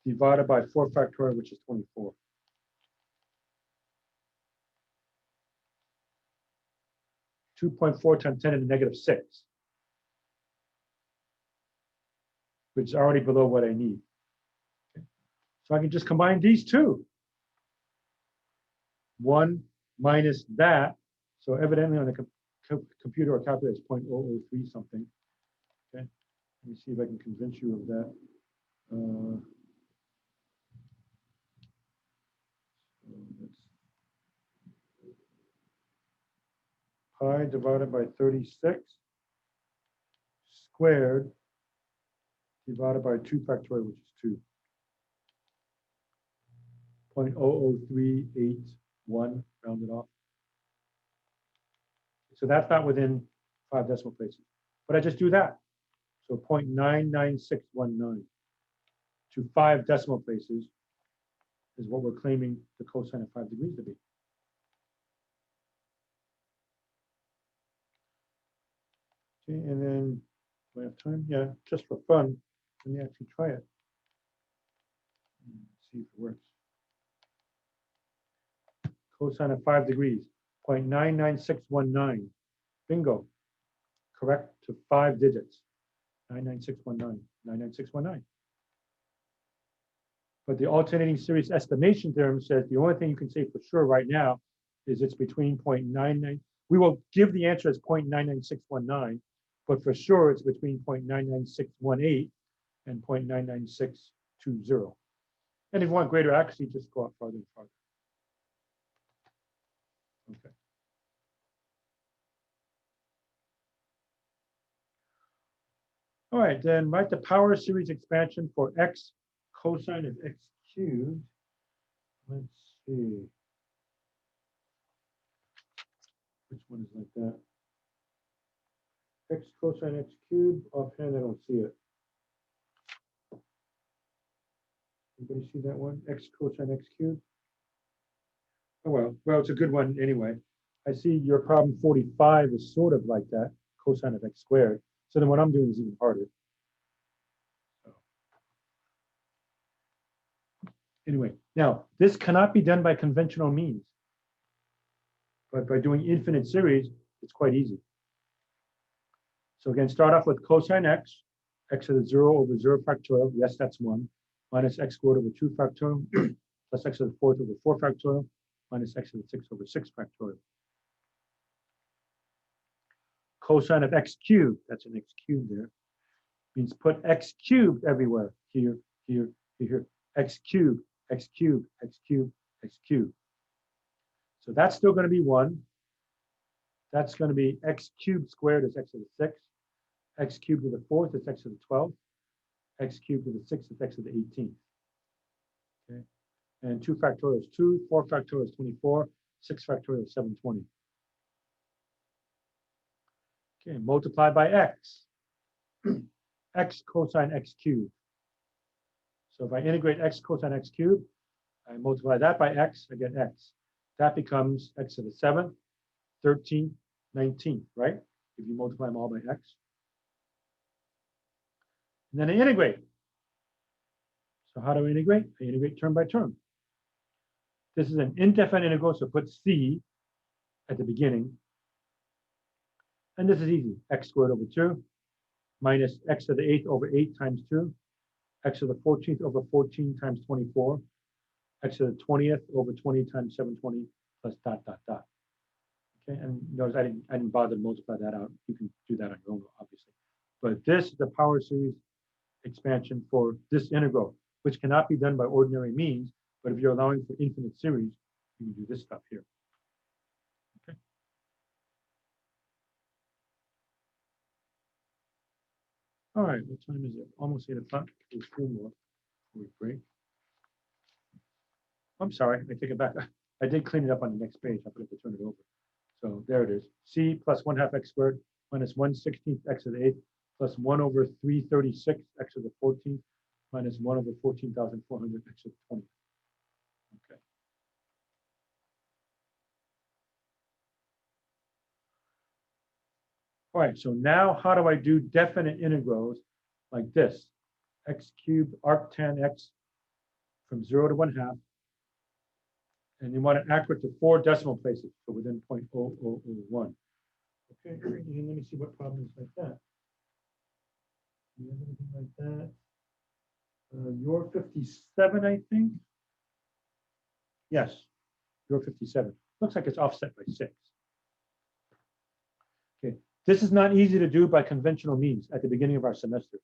divided by 4 factorial, which is 24. (2.4 times 10 to the negative 6, which is already below what I need. Okay. So I can just combine these two. 1 minus that. So evidently on the computer or calculator it's 0.003 something. Okay. Let me see if I can convince you of that. Pi divided by 36 squared divided by 2 factorial, which is 2. 0.00381 rounded off. So that's not within 5 decimal places. But I just do that. So 0.99619 to 5 decimal places is what we're claiming the cosine of 5 degrees to be. Okay, and then do I have time? Yeah, just for fun, let me actually try it. See if it works. Cosine of 5 degrees, 0.99619. Bingo. Correct to 5 digits. 99619, 99619. But the alternating series estimation theorem says the only thing you can say for sure right now is it's between 0.99. We will give the answer as 0.99619, but for sure it's between 0.99618 and 0.99620. And if you want greater accuracy, just go up farther and farther. Okay. All right, then write the power series expansion for x cosine of x cubed. Let's see. Which one is like that? X cosine x cubed. Offhand, I don't see it. Anybody see that one? X cosine x cubed. Oh well, it's a good one anyway. I see your problem 45 is sort of like that, cosine of x squared. So then what I'm doing is even harder. So. Anyway, now this cannot be done by conventional means. But by doing infinite series, it's quite easy. So again, start off with cosine x, x to the 0 over 0 factorial, yes, that's 1, minus x squared over 2 factorial, plus x to the 4th over 4 factorial, minus x to the 6 over 6 factorial. cosine of x cubed, that's an x cubed there, means put x cubed everywhere. Here, here, here, x cubed, x cubed, x cubed, x cubed. So that's still going to be 1. That's going to be x cubed squared is x to the 6th. X cubed to the 4th is x to the 12th. X cubed to the 6th is x to the 18th. Okay. And 2 factorial is 2, 4 factorial is 24, 6 factorial is 720. Okay, multiply by x. X cosine x cubed. So if I integrate x cosine x cubed, I multiply that by x, I get x. That becomes x to the 7th, 13th, 19th, right? If you multiply them all by x. And then I integrate. So how do I integrate? I integrate term by term. This is an indefinite integral, so put c at the beginning. And this is easy. X squared over 2 minus x to the 8th over 8 times 2, x to the 14th over 14 times 24, x to the 20th over 20 times 720 plus dot, dot, dot. Okay, and notice I didn't bother to multiply that out. You can do that on your own, obviously. But this is the power series expansion for this integral, which cannot be done by ordinary means. But if you're allowing for infinite series, you can do this stuff here. Okay. All right, what time is it? Almost 8 o'clock. There's 4 more before we break. I'm sorry, I take it back. I did clean it up on the next page. I forgot to turn it over. So there it is. C plus 1/2 x squared minus 1/16 x to the 8th plus 1 over 336 x to the 14th minus 1 over 14,400 x to the 20th. Okay. All right, so now how do I do definite integrals like this? X cubed arctan x from 0 to 1/2. And you want it accurate to 4 decimal places, so within 0.0001. Okay, and let me see what problems like that. Do you have anything like that? You're 57, I think. Yes, you're 57. Looks like it's offset by 6. Okay, this is not easy to do by conventional means at the beginning of our semester.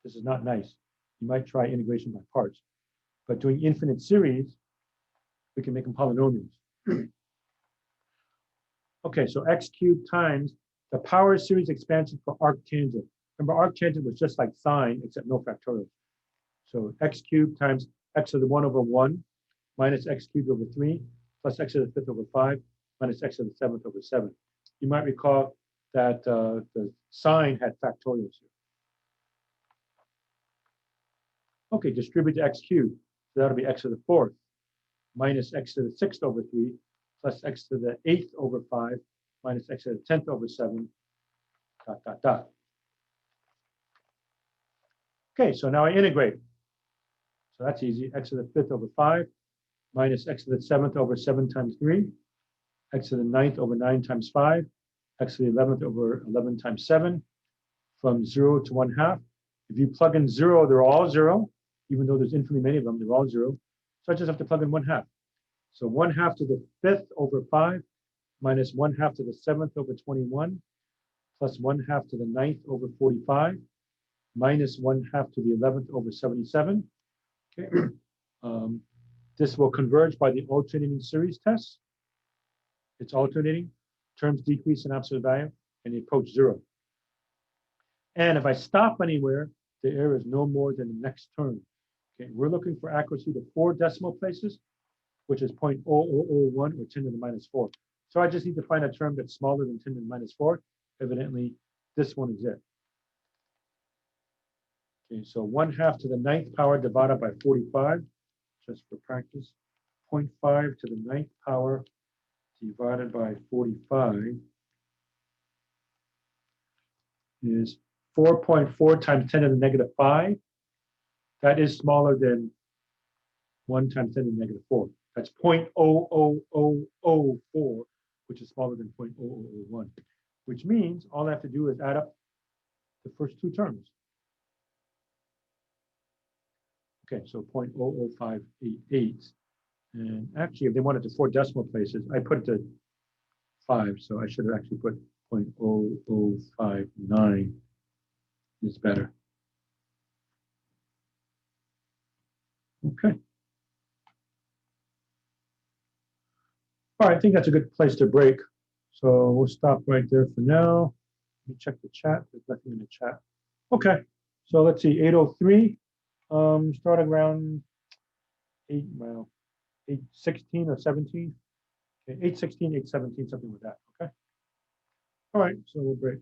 This is not nice. You might try integration by parts, but doing infinite series, we can make them polynomials. Okay, so x cubed times the power series expansion for arctangent. Remember, arctangent was just like sine, except no factorial. So x cubed times x to the 1 over 1 minus x cubed over 3 plus x to the 5th over 5 minus x to the 7th over 7. You might recall that the sine had factorials here. Okay, distribute to x cubed. So that'll be x to the 4th minus x to the 6th over 3 plus x to the 8th over 5 minus x to the 10th over 7, dot, dot, dot. Okay, so now I integrate. So that's easy. X to the 5th over 5 minus x to the 7th over 7 times 3, x to the 9th over 9 times 5, x to the 11th over 11 times 7, from 0 to 1/2. If you plug in 0, they're all 0, even though there's infinitely many of them, they're all 0. So I just have to plug in 1/2. So 1/2 to the 5th over 5 minus 1/2 to the 7th over 21 plus 1/2 to the 9th over 45 minus 1/2 to the 11th over 77. Okay. This will converge by the alternating series test. It's alternating. Terms decrease in absolute value and they approach 0. And if I stop anywhere, the error is no more than the next term. Okay, we're looking for accuracy to 4 decimal places, which is 0.0001 or 10 to the minus 4. So I just need to find a term that's smaller than 10 to the minus 4. Evidently, this one is it. Okay, so 1/2 to the 9th power divided by 45, just for practice. 0.5 to the 9th power divided by 45 is 4.4 times 10 to the negative 5. That is smaller than 1 times 10 to the negative 4. That's 0.00004, which is smaller than 0.0001, which means all I have to do is add up the first 2 terms. Okay, so 0.00588. And actually, if they wanted to 4 decimal places, I put it to 5, so I should have actually put 0.0059 is better. Okay. All right, I think that's a good place to break. So we'll stop right there for now. Let me check the chat. There's nothing in the chat. Okay, so let's see, 8:03. Starting around 8:16 or 17. Okay, 8:16, 8:17, something like that. Okay. All right, so we'll break.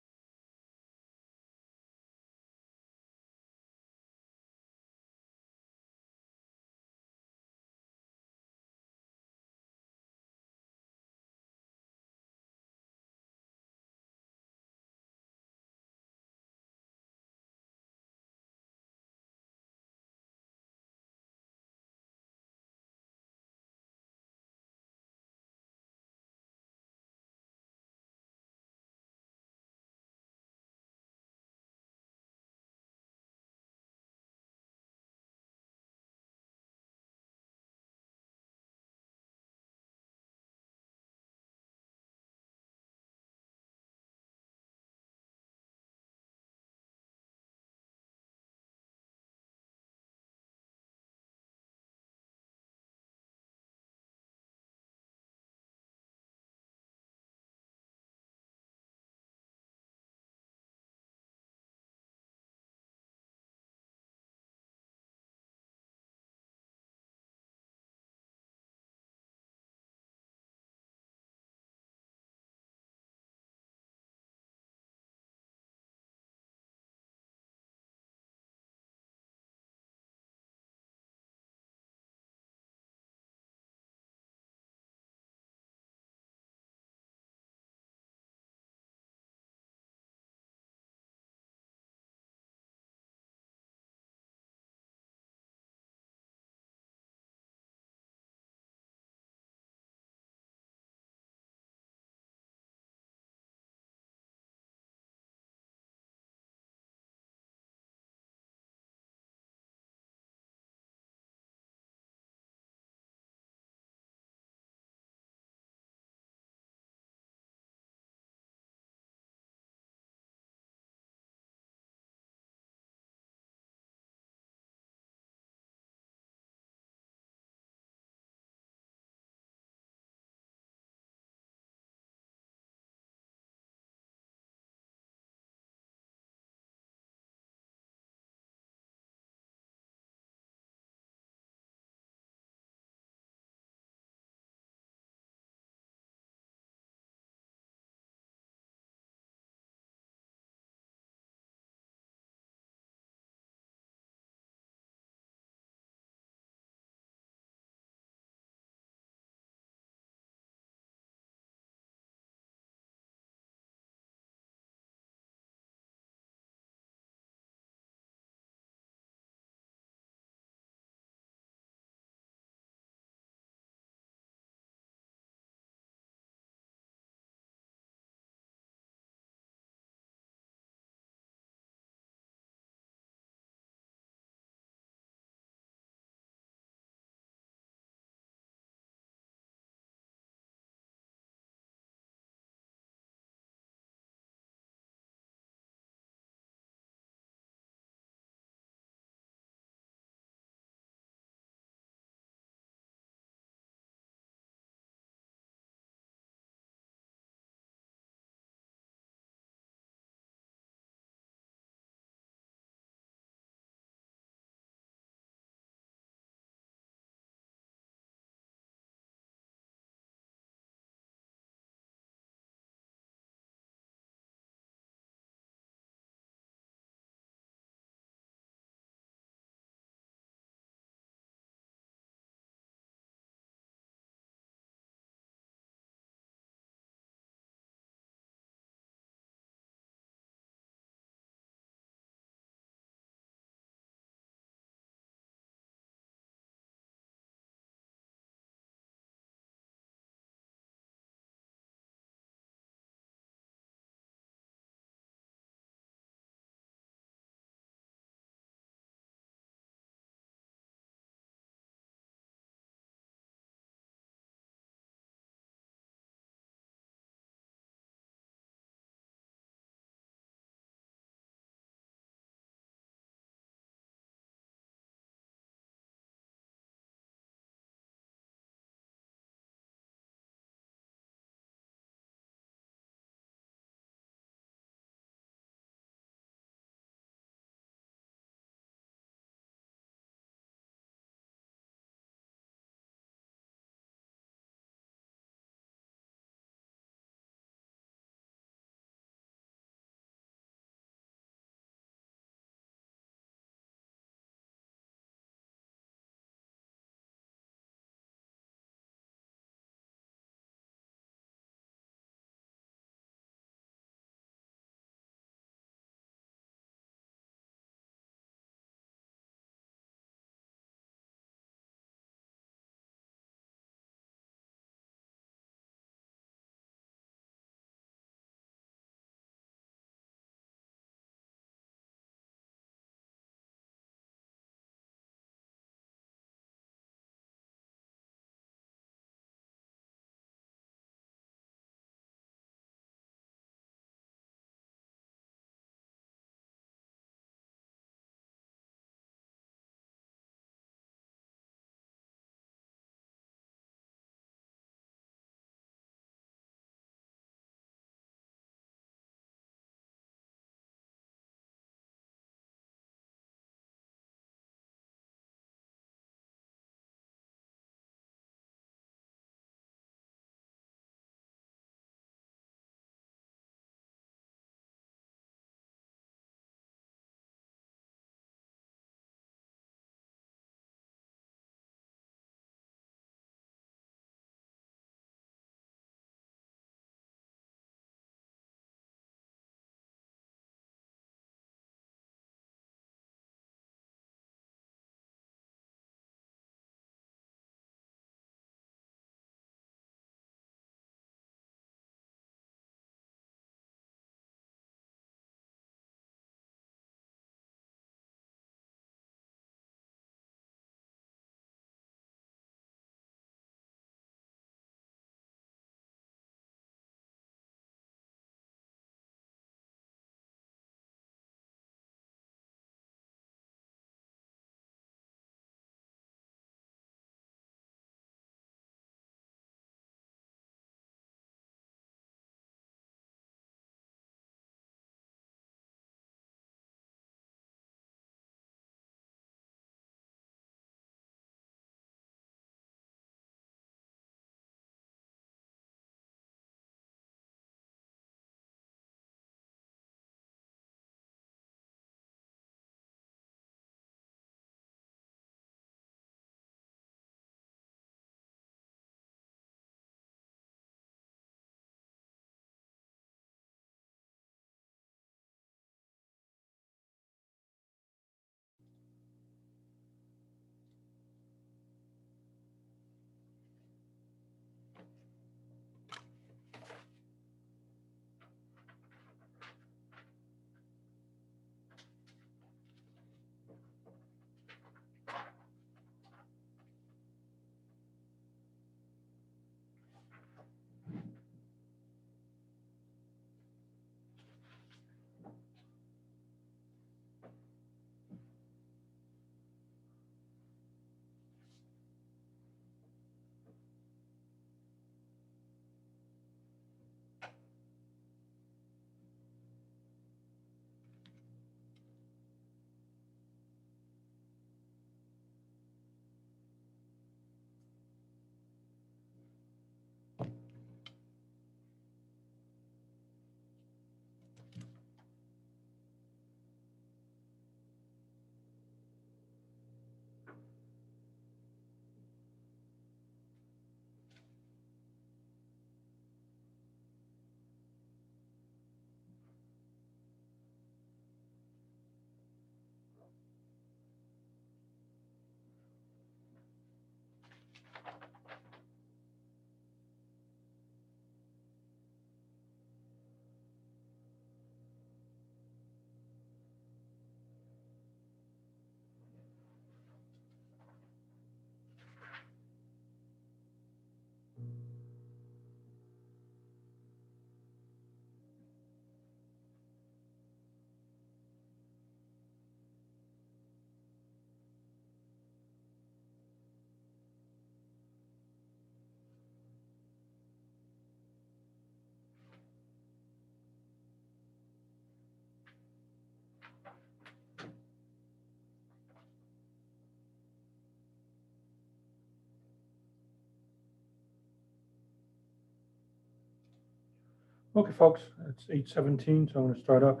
Okay, folks, it's 8:17, so I'm going to start up.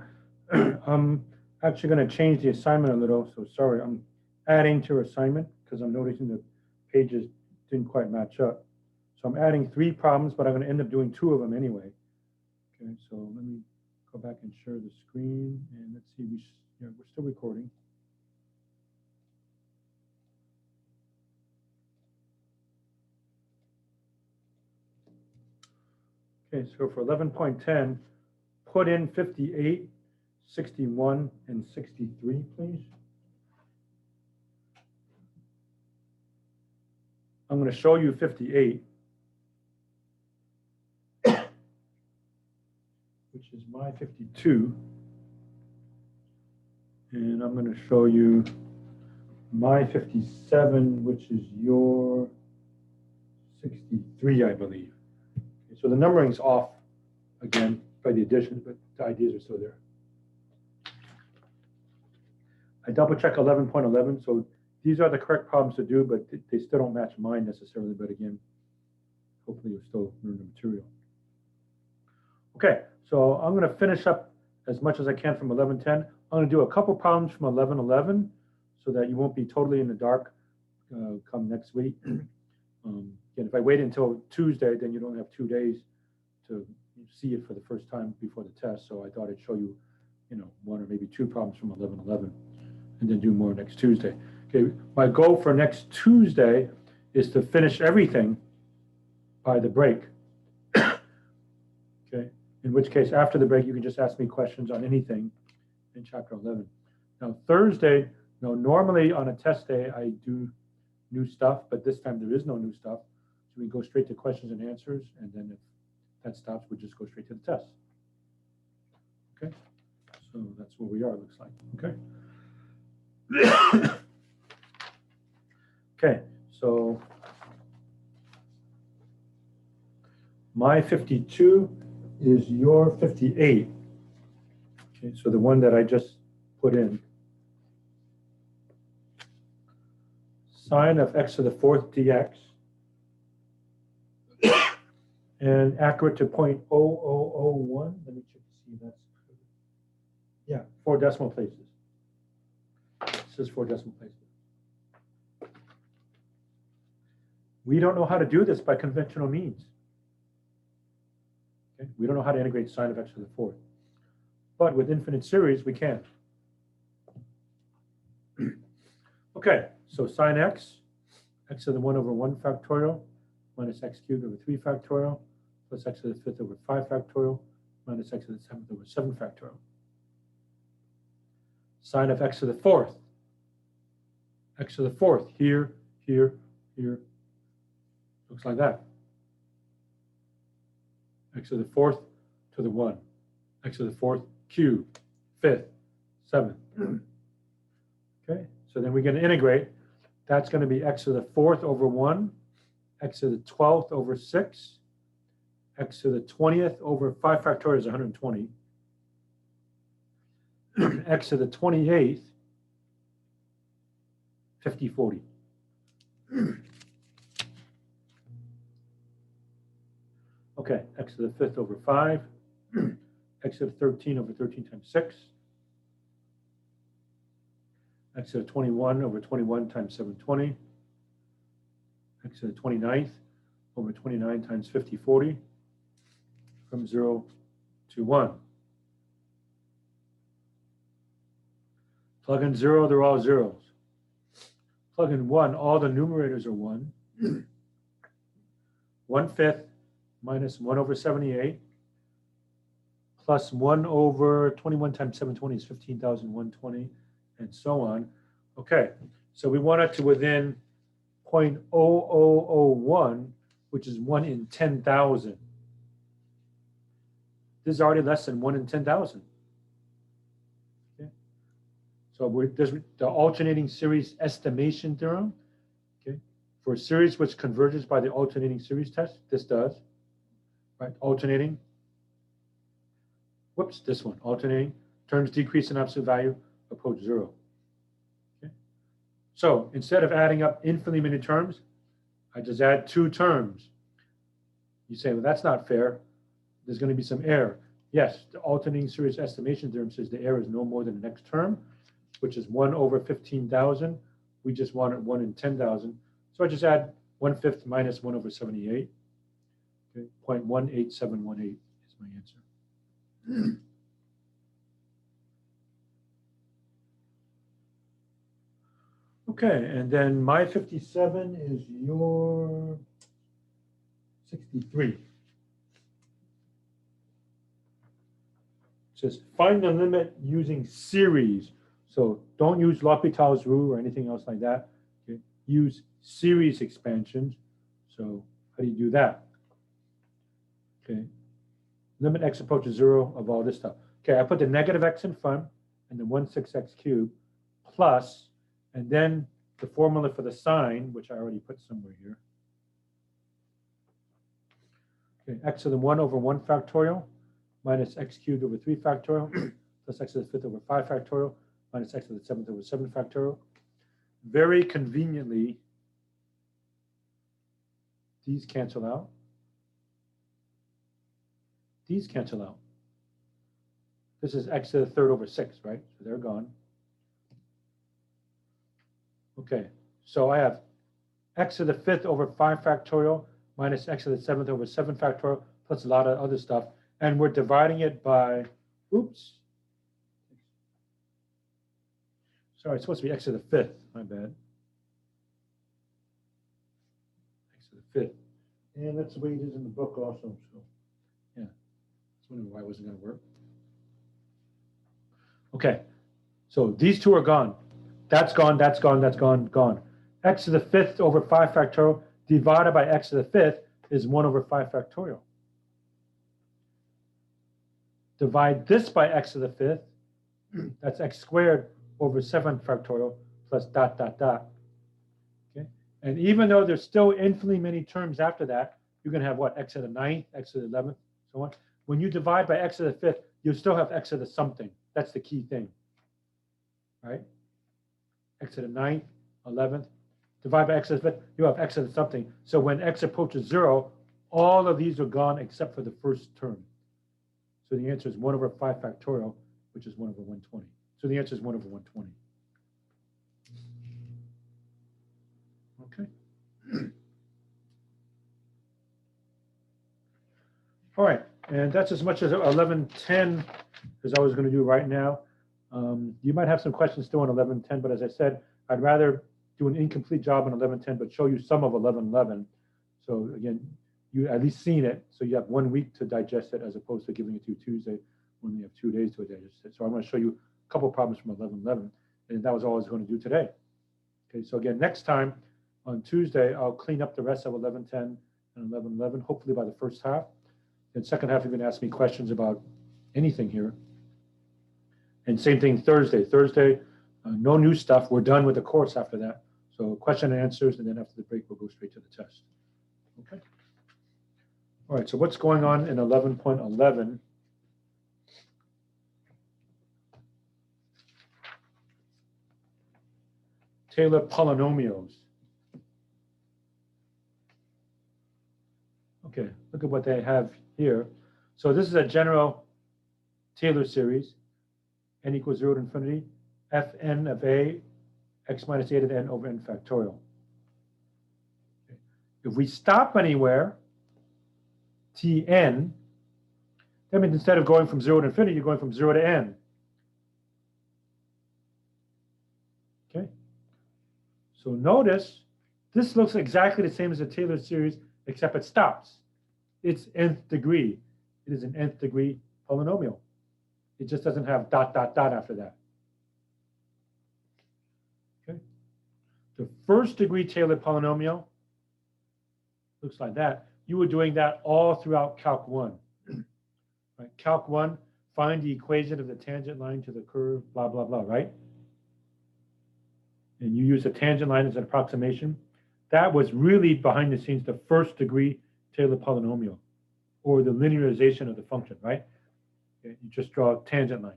I'm actually going to change the assignment a little, so sorry. I'm adding to your assignment because I'm noticing the pages didn't quite match up. So I'm adding 3 problems, but I'm going to end up doing 2 of them anyway. Okay, so let me go back and share the screen, and let's see. We're still recording. Okay, so for 11.10, put in 58, 61, and 63, please. I'm going to show you 58, which is my 52. And I'm going to show you my 57, which is your 63, I believe. Okay, so the numbering's off again by the addition, but the ideas are still there. I double check 11.11, so these are the correct problems to do, but they still don't match mine necessarily. But again, hopefully you'll still learn the material. Okay, so I'm going to finish up as much as I can from 11.10. I'm going to do a couple problems from 11.11 so that you won't be totally in the dark come next week. Again, if I wait until Tuesday, then you don't have 2 days to see it for the first time before the test. So I thought I'd show you, 1 or maybe 2 problems from 11.11 and then do more next Tuesday. Okay, my goal for next Tuesday is to finish everything by the break. Okay, in which case after the break, you can just ask me questions on anything in chapter 11. Now Thursday, normally on a test day, I do new stuff, but this time there is no new stuff. So we go straight to questions and answers, and then if that stops, we just go straight to the test. Okay, so that's where we are, it looks like. Okay. Okay, so my 52 is your 58. Okay, so the one that I just put in. Sine of x to the 4th dx, and accurate to 0.0001. Let me check to see if that's, yeah, 4 decimal places. It says 4 decimal places. We don't know how to do this by conventional means. Okay? We don't know how to integrate sine of x to the 4th. But with infinite series, we can. Okay, so sine x to the 1 over 1 factorial, minus x cubed over 3 factorial, plus x to the 5th over 5 factorial, minus x to the 7th over 7 factorial. Sine of x to the 4th. X to the 4th, here, here, here. Looks like that. X to the 4th to the 1. X to the 4th, cubed, 5th, 7th. Okay, so then we're going to integrate. That's going to be x to the 4th over 1, x to the 12th over 6, x to the 20th over 5 factorial is 120, x to the 28th, 50, 40. Okay, x to the 5th over 5, x to the 13 over 13 times 6, x to the 21 over 21 times 720, x to the 29th over 29 times 50, 40, from 0 to 1. Plug in 0, they're all zeros. Plug in 1, all the numerators are 1. 1/5 minus 1 over 78 plus 1 over 21 times 720 is 15,120, and so on. Okay, so we want it to within 0.0001, which is 1 in 10,000. This is already less than 1 in 10,000. Okay, so there's the alternating series estimation theorem. Okay, for a series which converges by the alternating series test, this does. Right, alternating. Whoops, this one, alternating. Terms decrease in absolute value, approach 0. Okay. So instead of adding up infinitely many terms, I just add 2 terms. You say, well, that's not fair. there's going to be some error. Yes, the alternating series estimation theorem says the error is no more than the next term, which is 1 over 15,000. We just wanted 1 in 10,000. So I just add 1/5 minus 1 over 78. Okay, 0.18718 is my answer. Okay, and then my 57 is your 63. It says find the limit using series. So don't use L'Hopital's rule or anything else like that. Okay? Use series expansions. So how do you do that? Okay, limit x approaches 0 of all this stuff. Okay, I put the negative x in front and then 1/6x cubed plus, and then the formula for the sine, which I already put somewhere here. Okay, x to the 1 over 1 factorial minus x cubed over 3 factorial plus x to the 5th over 5 factorial minus x to the 7th over 7 factorial. Very conveniently, these cancel out. These cancel out. This is x to the 3rd over 6, right? So they're gone. Okay, so I have x to the 5th over 5 factorial minus x to the 7th over 7 factorial plus a lot of other stuff. And we're dividing it by, oops. Sorry, it's supposed to be x to the 5th, my bad. X to the 5th. And that's the way it is in the book also. So, yeah, that's wondering why it wasn't going to work. Okay, so these two are gone. That's gone, that's gone, that's gone, gone. X to the 5th over 5 factorial divided by x to the 5th is 1 over 5 factorial. Divide this by x to the 5th, that's x squared over 7 factorial plus dot, dot, dot. Okay, and even though there's still infinitely many terms after that, you're going to have what? X to the 9th, x to the 11th, so on. When you divide by x to the 5th, you still have x to the something. That's the key thing, right? X to the 9th, 11th, divide by x to the 5th, you have x to the something. So when x approaches 0, all of these are gone except for the first term. So the answer is 1 over 5 factorial, which is 1 over 120. So the answer is 1 over 120. Okay. All right, and that's as much as 1110 as I was going to do right now. You might have some questions still on 1110, but as I said, I'd rather do an incomplete job on 1110, but show you some of 1111. So again, you at least seen it, so you have 1 week to digest it as opposed to giving it to you Tuesday when we have 2 days to digest it. So I'm going to show you a couple problems from 1111, and that was all I was going to do today. Okay, so again, next time on Tuesday, I'll clean up the rest of 1110 and 1111, hopefully by the first half. And second half, you're going to ask me questions about anything here. And same thing Thursday. Thursday, no new stuff. We're done with the course after that. So question and answers, and then after the break, we'll go straight to the test. Okay. All right, so what's going on in 11.11? Taylor Polynomials. Okay, look at what they have here. So this is a general Taylor series. N equals 0 to infinity. Fn of a, x minus a to the n over n factorial. Okay. If we stop anywhere, Tn, that means instead of going from 0 to infinity, you're going from 0 to n. Okay. So notice, this looks exactly the same as the Taylor series, except it stops. It's nth degree. It is an nth degree polynomial. It just doesn't have dot, dot, dot after that. Okay. The first degree Taylor polynomial looks like that. You were doing that all throughout Calc 1. Right? Calc 1, find the equation of the tangent line to the curve, blah, blah, blah, right? And you use a tangent line as an approximation. That was really behind the scenes the first degree Taylor polynomial, or the linearization of the function, right? Okay, you just draw tangent lines.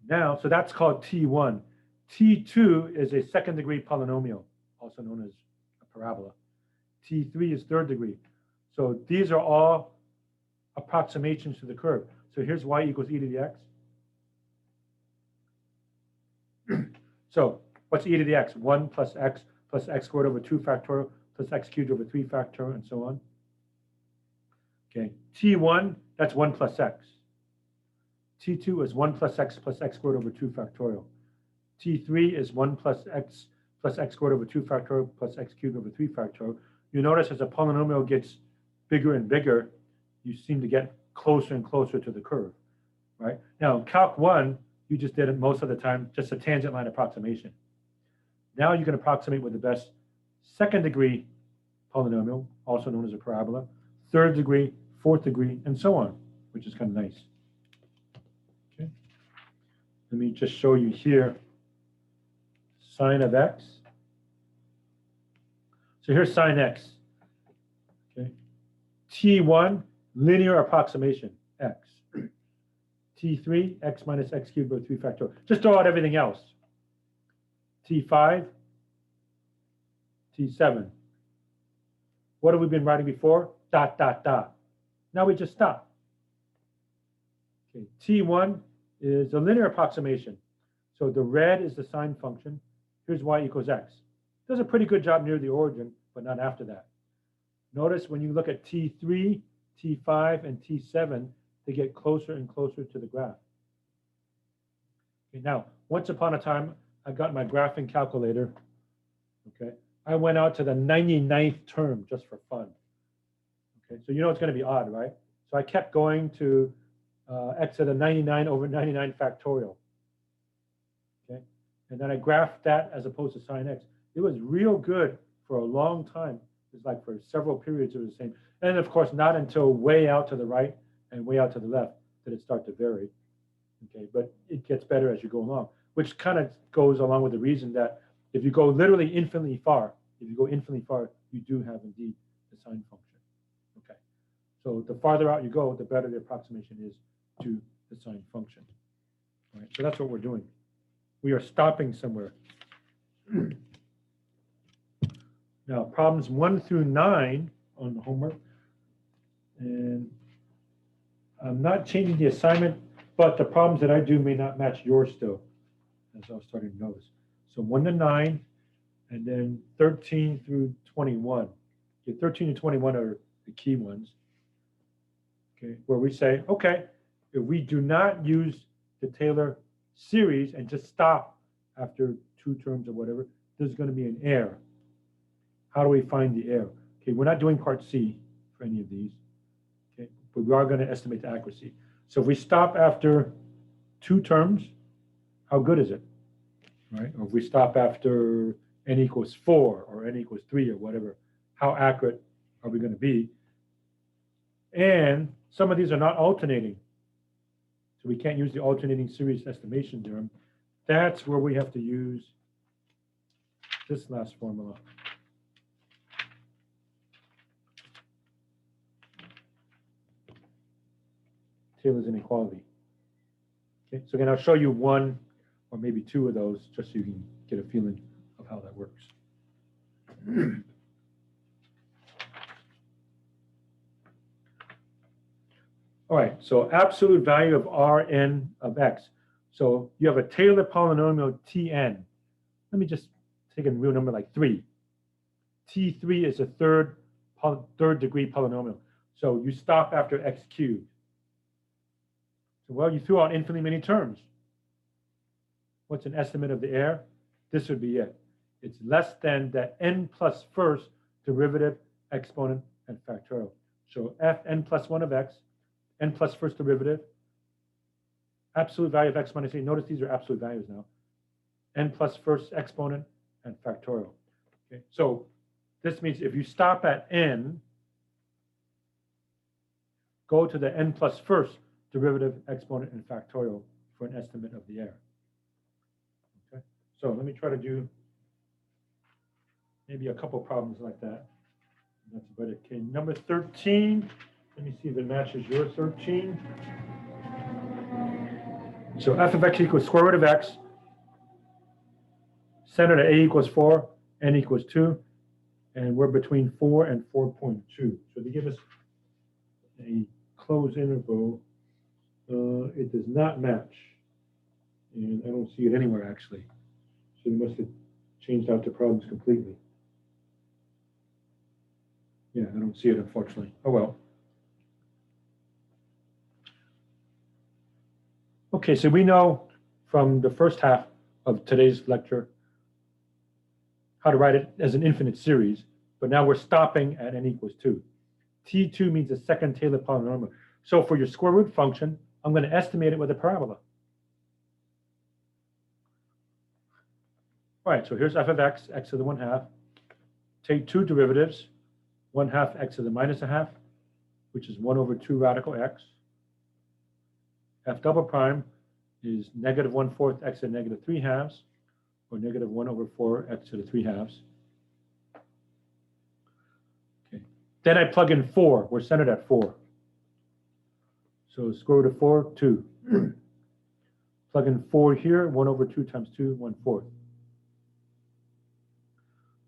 Now, so that's called T1. T2 is a second degree polynomial, also known as a parabola. T3 is third degree. So these are all approximations to the curve. So here's y equals e to the x. So what's e to the x? 1 plus x squared over 2 factorial plus x cubed over 3 factorial and so on. Okay, t1, that's 1 plus x. t2 is 1 plus x squared over 2 factorial. t3 is 1 plus x squared over 2 factorial plus x cubed over 3 factorial. You notice as a polynomial gets bigger and bigger, you seem to get closer and closer to the curve, right? Now, Calc 1, you just did it most of the time, just a tangent line approximation. Now you can approximate with the best second degree polynomial, also known as a parabola, third degree, fourth degree, and so on, which is kind of nice. Okay. Let me just show you here sine of x. So here's sine x. Okay. T1, linear approximation, x. T3, x minus x cubed over 3 factorial. Just throw out everything else. T5, T7. What have we been writing before? Dot, dot, dot. Now we just stop. Okay. T1 is a linear approximation. So the red is the sine function. Here's y equals x. Does a pretty good job near the origin, but not after that. Notice when you look at T3, T5, and T7, they get closer and closer to the graph. Okay, now, once upon a time, I got my graphing calculator. Okay, I went out to the 99th term just for fun. Okay, so you know it's going to be odd, right? So I kept going to x to the 99 over 99 factorial. Okay, and then I graphed that as opposed to sine x. It was real good for a long time. It was like for several periods it was the same. And of course, not until way out to the right and way out to the left did it start to vary. Okay, but it gets better as you go along, which kind of goes along with the reason that if you go literally infinitely far, you do have indeed the sine function. Okay, so the farther out you go, the better the approximation is to the sine function. All right, so that's what we're doing. We are stopping somewhere. Now, problems 1 through 9 on the homework, and I'm not changing the assignment, but the problems that I do may not match yours still, as I was starting to notice. So 1 to 9, and then 13 through 21. Okay, 13 to 21 are the key ones. Okay, where we say, okay, if we do not use the Taylor series and just stop after 2 terms or whatever, there's going to be an error. How do we find the error? Okay, we're not doing part C for any of these. Okay, but we are going to estimate the accuracy. So if we stop after 2 terms, how good is it? Right? Or if we stop after n equals 4 or n equals 3 or whatever, how accurate are we going to be? And some of these are not alternating. So we can't use the alternating series estimation theorem. That's where we have to use this last formula. Taylor's inequality. Okay, so again, I'll show you 1 or maybe 2 of those just so you can get a feeling of how that works. All right, so absolute value of Rn of x. So you have a Taylor polynomial Tn. Let me just take a real number like 3. T3 is a third degree polynomial. So you stop after x cubed. So, well, you threw out infinitely many terms. What's an estimate of the error? This would be it. It's less than the n plus first derivative, exponent, and factorial. So fn plus 1 of x, n plus first derivative, absolute value of x minus a. Notice these are absolute values now. N plus first exponent, and factorial. Okay, so this means if you stop at n, go to the n plus first derivative, exponent, and factorial for an estimate of the error. Okay, so let me try to do maybe a couple problems like that. That's about it. Okay, number 13. Let me see if it matches your 13. So f of x equals square root of x, centered at a equals 4, n equals 2, and we're between 4 and 4.2. So to give us a closed interval, it does not match. And I don't see it anywhere, actually. So they must have changed out the problems completely. Yeah, I don't see it, unfortunately. Oh, well. Okay, so we know from the first half of today's lecture how to write it as an infinite series, but now we're stopping at n equals 2. T2 means the second Taylor polynomial. So for your square root function, I'm going to estimate it with a parabola. All right, so here's f of x, x to the 1/2. Take two derivatives, 1/2 x to the minus a half, which is 1 over 2 radical x. F double prime is negative 1/4 x to the negative 3/2, or negative 1 over 4 x to the 3/2. Okay. Then I plug in 4. We're centered at 4. So square root of 4, 2. Plug in 4 here, 1 over 2 times 2, 1/4.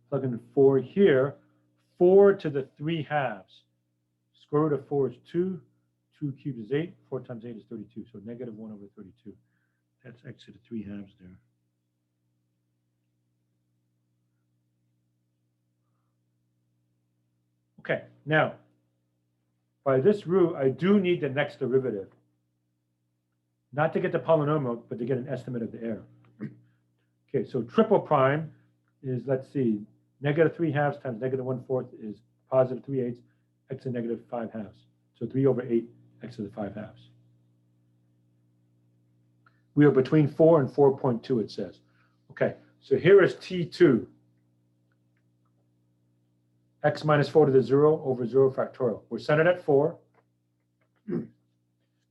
Plug in 4 here, 4 to the 3/2. Square root of 4 is 2. 2 cubed is 8. 4 times 8 is 32. So negative 1 over 32. That's x to the 3/2 there. Okay, now, by this rule, I do need the next derivative. Not to get the polynomial, but to get an estimate of the error. Okay, so triple prime is, let's see, negative 3/2 times negative 1/4 is positive 3/8, x to negative 5/2. So 3 over 8, x to the 5/2. We are between 4 and 4.2, it says. Okay, so here is T2. X minus 4 to the 0 over 0 factorial. We're centered at 4.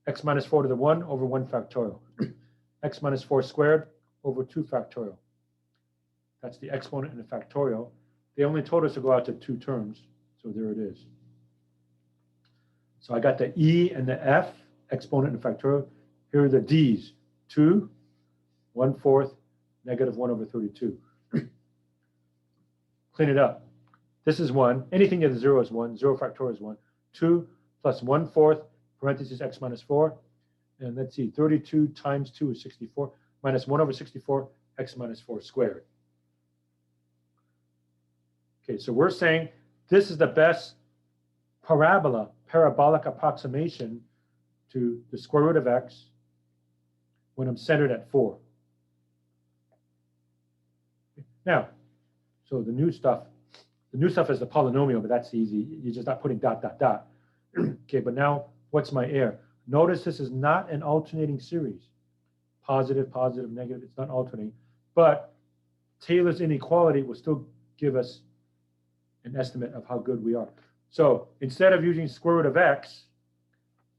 X minus 4 to the 1 over 1 factorial. X minus 4 squared over 2 factorial. That's the exponent and the factorial. They only told us to go out to 2 terms, so there it is. So I got the E and the F, exponent and factorial. Here are the D's, 2, 1/4, negative 1 over 32. Clean it up. This is 1. Anything near the 0 is 1. 0 factorial is 1. 2 plus 1/4, parentheses x minus 4. And let's see, 32 times 2 is 64. Minus 1 over 64, x minus 4 squared. Okay, so we're saying this is the best parabolic approximation to the square root of x when I'm centered at 4. Now, so the new stuff is the polynomial, but that's easy. You're just not putting dot, dot, dot. Okay, but now what's my error? Notice this is not an alternating series. Positive, positive, negative, it's not alternating. But Taylor's inequality will still give us an estimate of how good we are. So instead of using square root of x,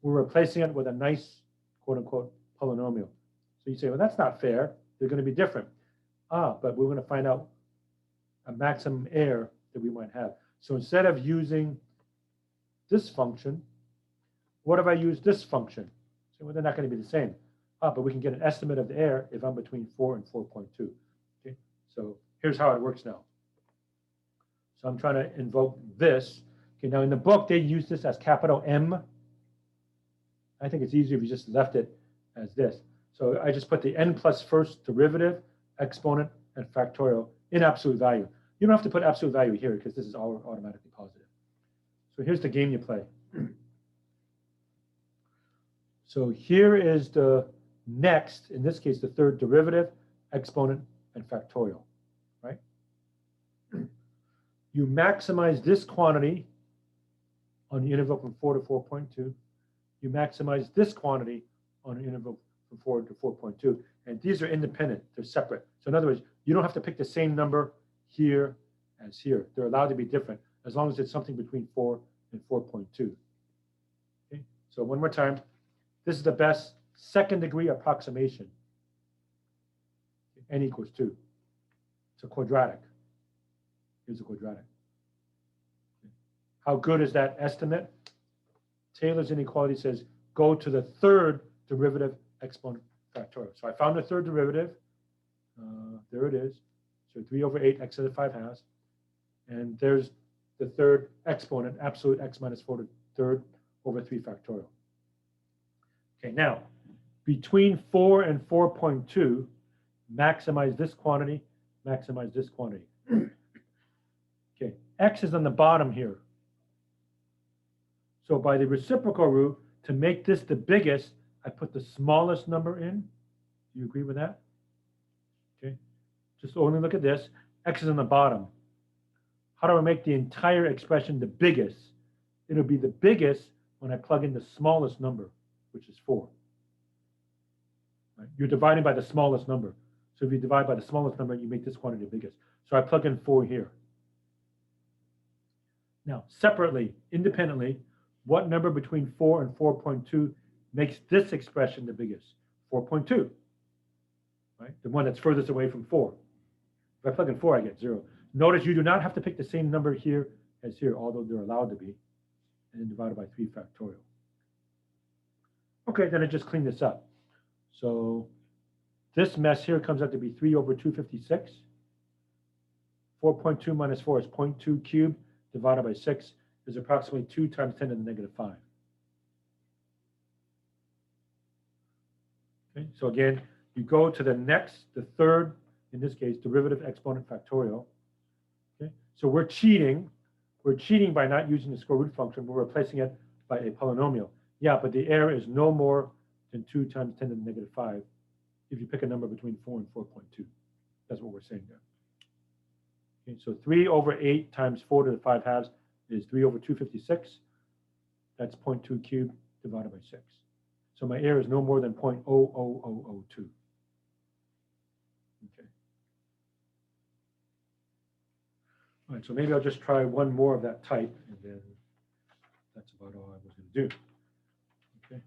we're replacing it with a nice, quote unquote, polynomial. So you say, well, that's not fair. They're going to be different. But we're going to find out a maximum error that we might have. So instead of using this function, what if I use this function? So well, they're not going to be the same. But we can get an estimate of the error if I'm between 4 and 4.2. Okay, so here's how it works now. So I'm trying to invoke this. Okay, now in the book, they use this as capital M. I think it's easier if you just left it as this. So I just put the n plus first derivative, exponent, and factorial in absolute value. You don't have to put absolute value here because this is all automatically positive. So here's the game you play. So here is the next, in this case, the third derivative, exponent, and factorial, right? You maximize this quantity on the interval from 4 to 4.2. You maximize this quantity on the interval from 4 to 4.2. And these are independent. They're separate. So in other words, you don't have to pick the same number here as here. They're allowed to be different as long as it's something between 4 and 4.2. Okay? So one more time. This is the best second degree approximation. N equals 2. It's a quadratic. Here's a quadratic. How good is that estimate? Taylor's inequality says go to the third derivative exponent factorial. So I found the third derivative. There it is. So 3 over 8 x to the 5/2. And there's the third exponent, absolute x minus 4 to the third over 3 factorial. Okay, now, between 4 and 4.2, maximize this quantity, maximize this quantity. Okay, x is on the bottom here. So by the reciprocal rule, to make this the biggest, I put the smallest number in. Do you agree with that? Okay, just only look at this. X is on the bottom. How do I make the entire expression the biggest? It'll be the biggest when I plug in the smallest number, which is 4. Right? You're dividing by the smallest number. So if you divide by the smallest number, you make this quantity the biggest. So I plug in 4 here. Now, separately, independently, what number between 4 and 4.2 makes this expression the biggest? 4.2, right? The one that's furthest away from 4. If I plug in 4, I get 0. Notice you do not have to pick the same number here as here, although they're allowed to be, and then divided by 3 factorial. Okay, then I just clean this up. So this mess here comes out to be 3 over 256. 4.2 minus 4 is 0.2 cubed divided by 6 is approximately 2 times 10 to the negative 5. Okay, so again, you go to the third, in this case, derivative exponent factorial. Okay, so we're cheating. We're cheating by not using the square root function. We're replacing it by a polynomial. Yeah, but the error is no more than 2 times 10 to the negative 5 if you pick a number between 4 and 4.2. That's what we're saying there. Okay, so 3 over 8 times 4 to the 5 halves is 3 over 256. That's 0.2 cubed divided by 6. So my error is no more than 0.00002. Okay. All right, so maybe I'll just try one more of that type, and then that's about all I was going to do. Okay.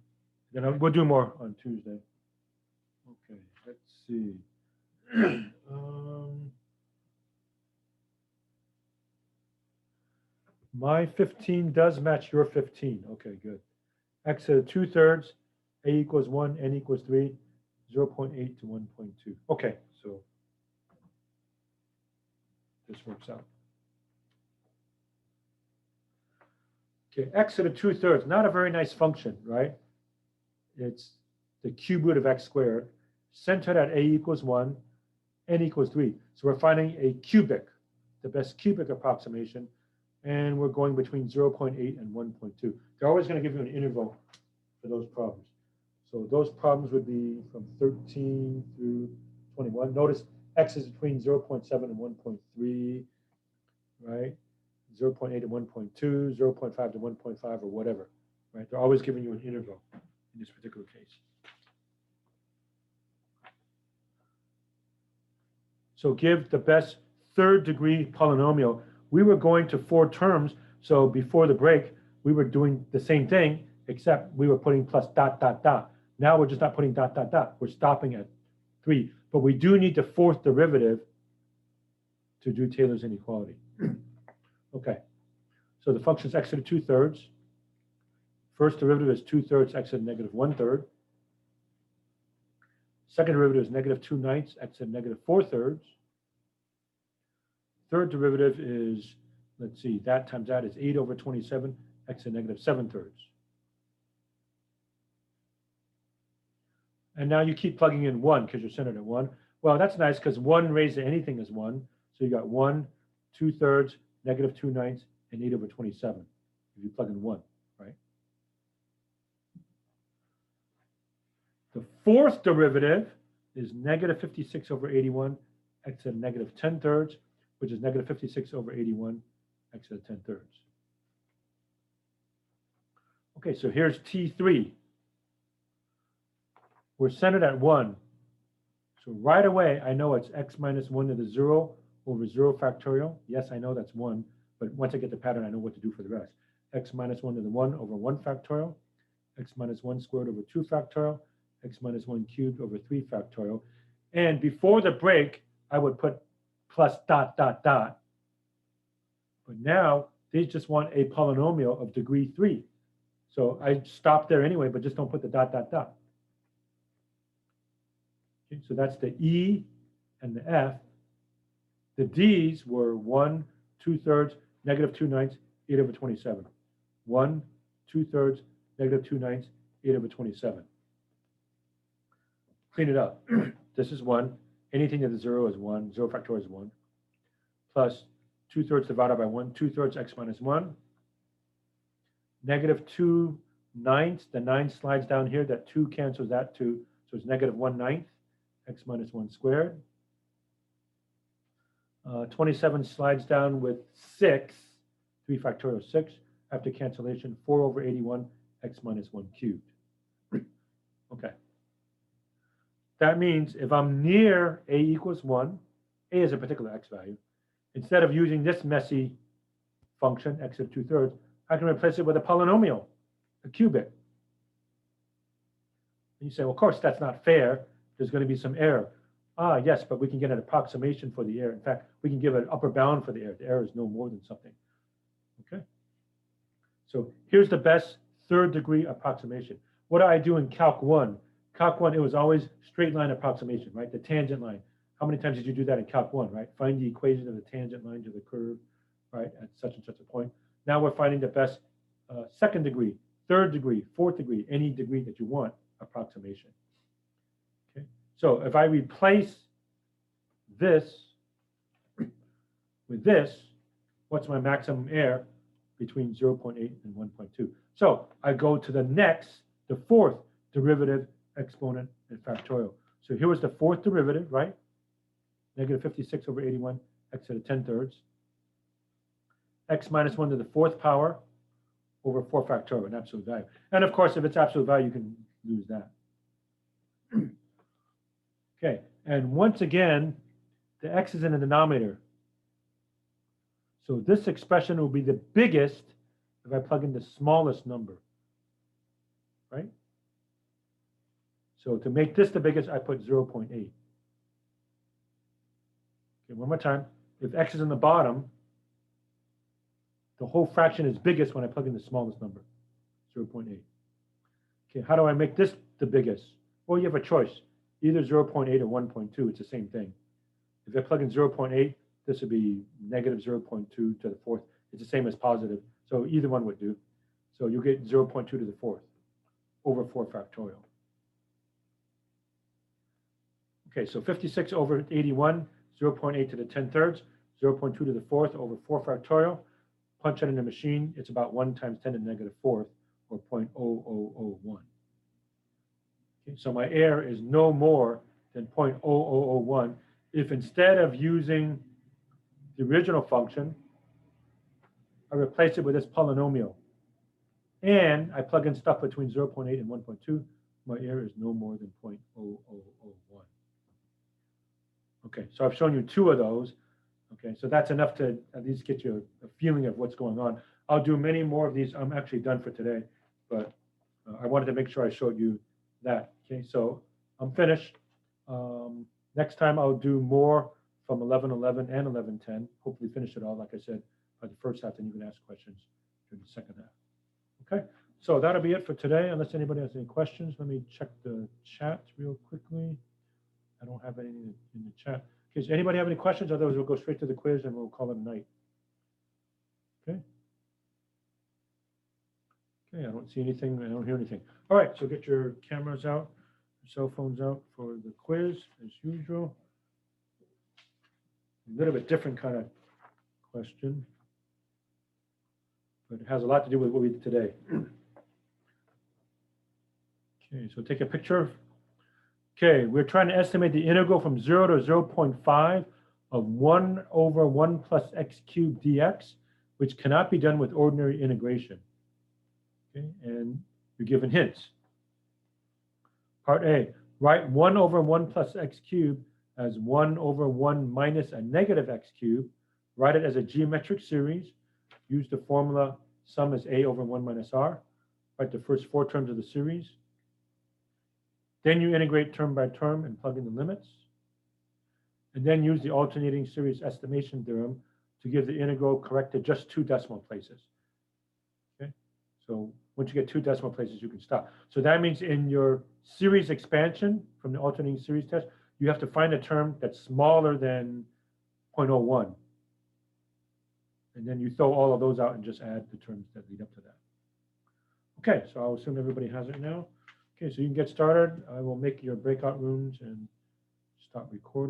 Then we'll do more on Tuesday. Okay, let's see. My 15 does match your 15. Okay, good. X to the 2/3, a equals 1, n equals 3, 0.8 to 1.2. Okay, so this works out. Okay, x to the 2/3, not a very nice function, right? It's the cube root of x squared, centered at a equals 1, n equals 3. So we're finding a cubic, the best cubic approximation, and we're going between 0.8 and 1.2. They're always going to give you an interval for those problems. So those problems would be from 13 through 21. Notice x is between 0.7 and 1.3, right? 0.8 to 1.2, 0.5 to 1.5, or whatever, right? They're always giving you an interval in this particular case. So give the best third degree polynomial. We were going to 4 terms, so before the break, we were doing the same thing, except we were putting plus dot, dot, dot. Now we're just not putting dot, dot, dot. We're stopping at 3. But we do need the 4th derivative to do Taylor's inequality. Okay, so the function is x to the 2/3. First derivative is 2/3 x to the negative 1/3. Second derivative is negative 2/9 x to the negative 4/3. Third derivative is, let's see, that times that is 8 over 27 x to the negative 7/3. And now you keep plugging in 1 because you're centered at 1. Well, that's nice because 1 raised to anything is 1. So you got 1, 2/3, negative 2/9, and 8 over 27 if you plug in 1, right? The 4th derivative is negative 56 over 81 x to the negative 10/3, which is negative 56 over 81 x to the 10/3. Okay, so here's T3. We're centered at 1. So right away, I know it's x minus 1 to the 0 over 0 factorial. Yes, I know that's 1, but once I get the pattern, I know what to do for the rest. X minus 1 to the 1 over 1 factorial, x minus 1 squared over 2 factorial, x minus 1 cubed over 3 factorial. And before the break, I would put plus dot, dot, dot. But now, they just want a polynomial of degree 3. So I stop there anyway, but just don't put the dot, dot, dot. Okay, so that's the E and the F. The D's were 1, 2/3, negative 2/9, 8 over 27. 1, 2/3, negative 2/9, 8 over 27. Clean it up. This is 1. Anything that is 0 is 1. 0 factorial is 1. Plus 2/3 divided by 1, 2/3 x minus 1. Negative 2/9, the 9 slides down here. That 2 cancels that 2. So it's negative 1/9, x minus 1 squared. 27 slides down with 6, 3 factorial 6. After cancellation, 4 over 81, x minus 1 cubed. Okay. That means if I'm near a equals 1, a is a particular x value, instead of using this messy function, x of 2/3, I can replace it with a polynomial, a cubic. And you say, well, of course, that's not fair. There's going to be some error. Ah, yes, but we can get an approximation for the error. In fact, we can give an upper bound for the error. The error is no more than something. Okay. So here's the best third degree approximation. What do I do in Calc 1? Calc 1, it was always straight line approximation, right? The tangent line. How many times did you do that in Calc 1, right? Find the equation of the tangent line to the curve, right, at such and such a point. Now we're finding the best second degree, third degree, fourth degree, any degree that you want approximation. Okay. So if I replace this with this, what's my maximum error between 0.8 and 1.2? So I go to the next, the fourth derivative, exponent, and factorial. So here was the fourth derivative, right? Negative 56 over 81, x to the 10/3. X minus 1 to the fourth power over 4 factorial, an absolute value. And of course, if it's absolute value, you can lose that. Okay, and once again, the x is in the denominator. So this expression will be the biggest if I plug in the smallest number, right? So to make this the biggest, I put 0.8. Okay, one more time. If x is in the bottom, the whole fraction is biggest when I plug in the smallest number, 0.8. Okay, how do I make this the biggest? Well, you have a choice, either 0.8 or 1.2. It's the same thing. If I plug in 0.8, this would be negative 0.2 to the fourth. It's the same as positive, so either one would do. So you get 0.2 to the fourth over 4 factorial. Okay, so 56 over 81, 0.8 to the 10/3, 0.2 to the fourth over 4 factorial. Punch it in the machine, it's about 1 times 10 to the negative fourth, or 0.0001. Okay, so my error is no more than 0.0001 if instead of using the original function, I replace it with this polynomial. And I plug in stuff between 0.8 and 1.2, my error is no more than 0.0001. Okay, so I've shown you 2 of those. Okay, so that's enough to at least get you a feeling of what's going on. I'll do many more of these. I'm actually done for today, but I wanted to make sure I showed you that. Okay, so I'm finished. Next time I'll do more from 11:11 and 11:10. Hopefully finish it all, like I said, by the first half, then you can ask questions during the second half. Okay, so that'll be it for today. Unless anybody has any questions, let me check the chat real quickly. I don't have anything in the chat. Okay, does anybody have any questions? Otherwise, we'll go straight to the quiz and we'll call it a night. Okay. Okay, I don't see anything. I don't hear anything. All right, so get your cameras out, your cell phones out for the quiz as usual. A little bit different kind of question, but it has a lot to do with what we did today. Okay, so take a picture. Okay, we're trying to estimate the integral from 0 to 0.5 of 1 over 1 plus x cubed dx, which cannot be done with ordinary integration. Okay, and you're given hints. Part A, write 1 over 1 plus x cubed as 1 over 1 minus a negative x cubed. Write it as a geometric series. Use the formula sum is a over 1 minus r. Write the first 4 terms of the series. Then you integrate term by term and plug in the limits. And then use the alternating series estimation theorem to give the integral correct to just 2 decimal places. Okay, so once you get 2 decimal places, you can stop. So that means in your series expansion from the alternating series test, you have to find a term that's smaller than 0.01. And then you throw all of those out and just add the terms that lead up to that. Okay, so I'll assume everybody has it now. Okay, so you can get started. I will make your breakout rooms and stop recording.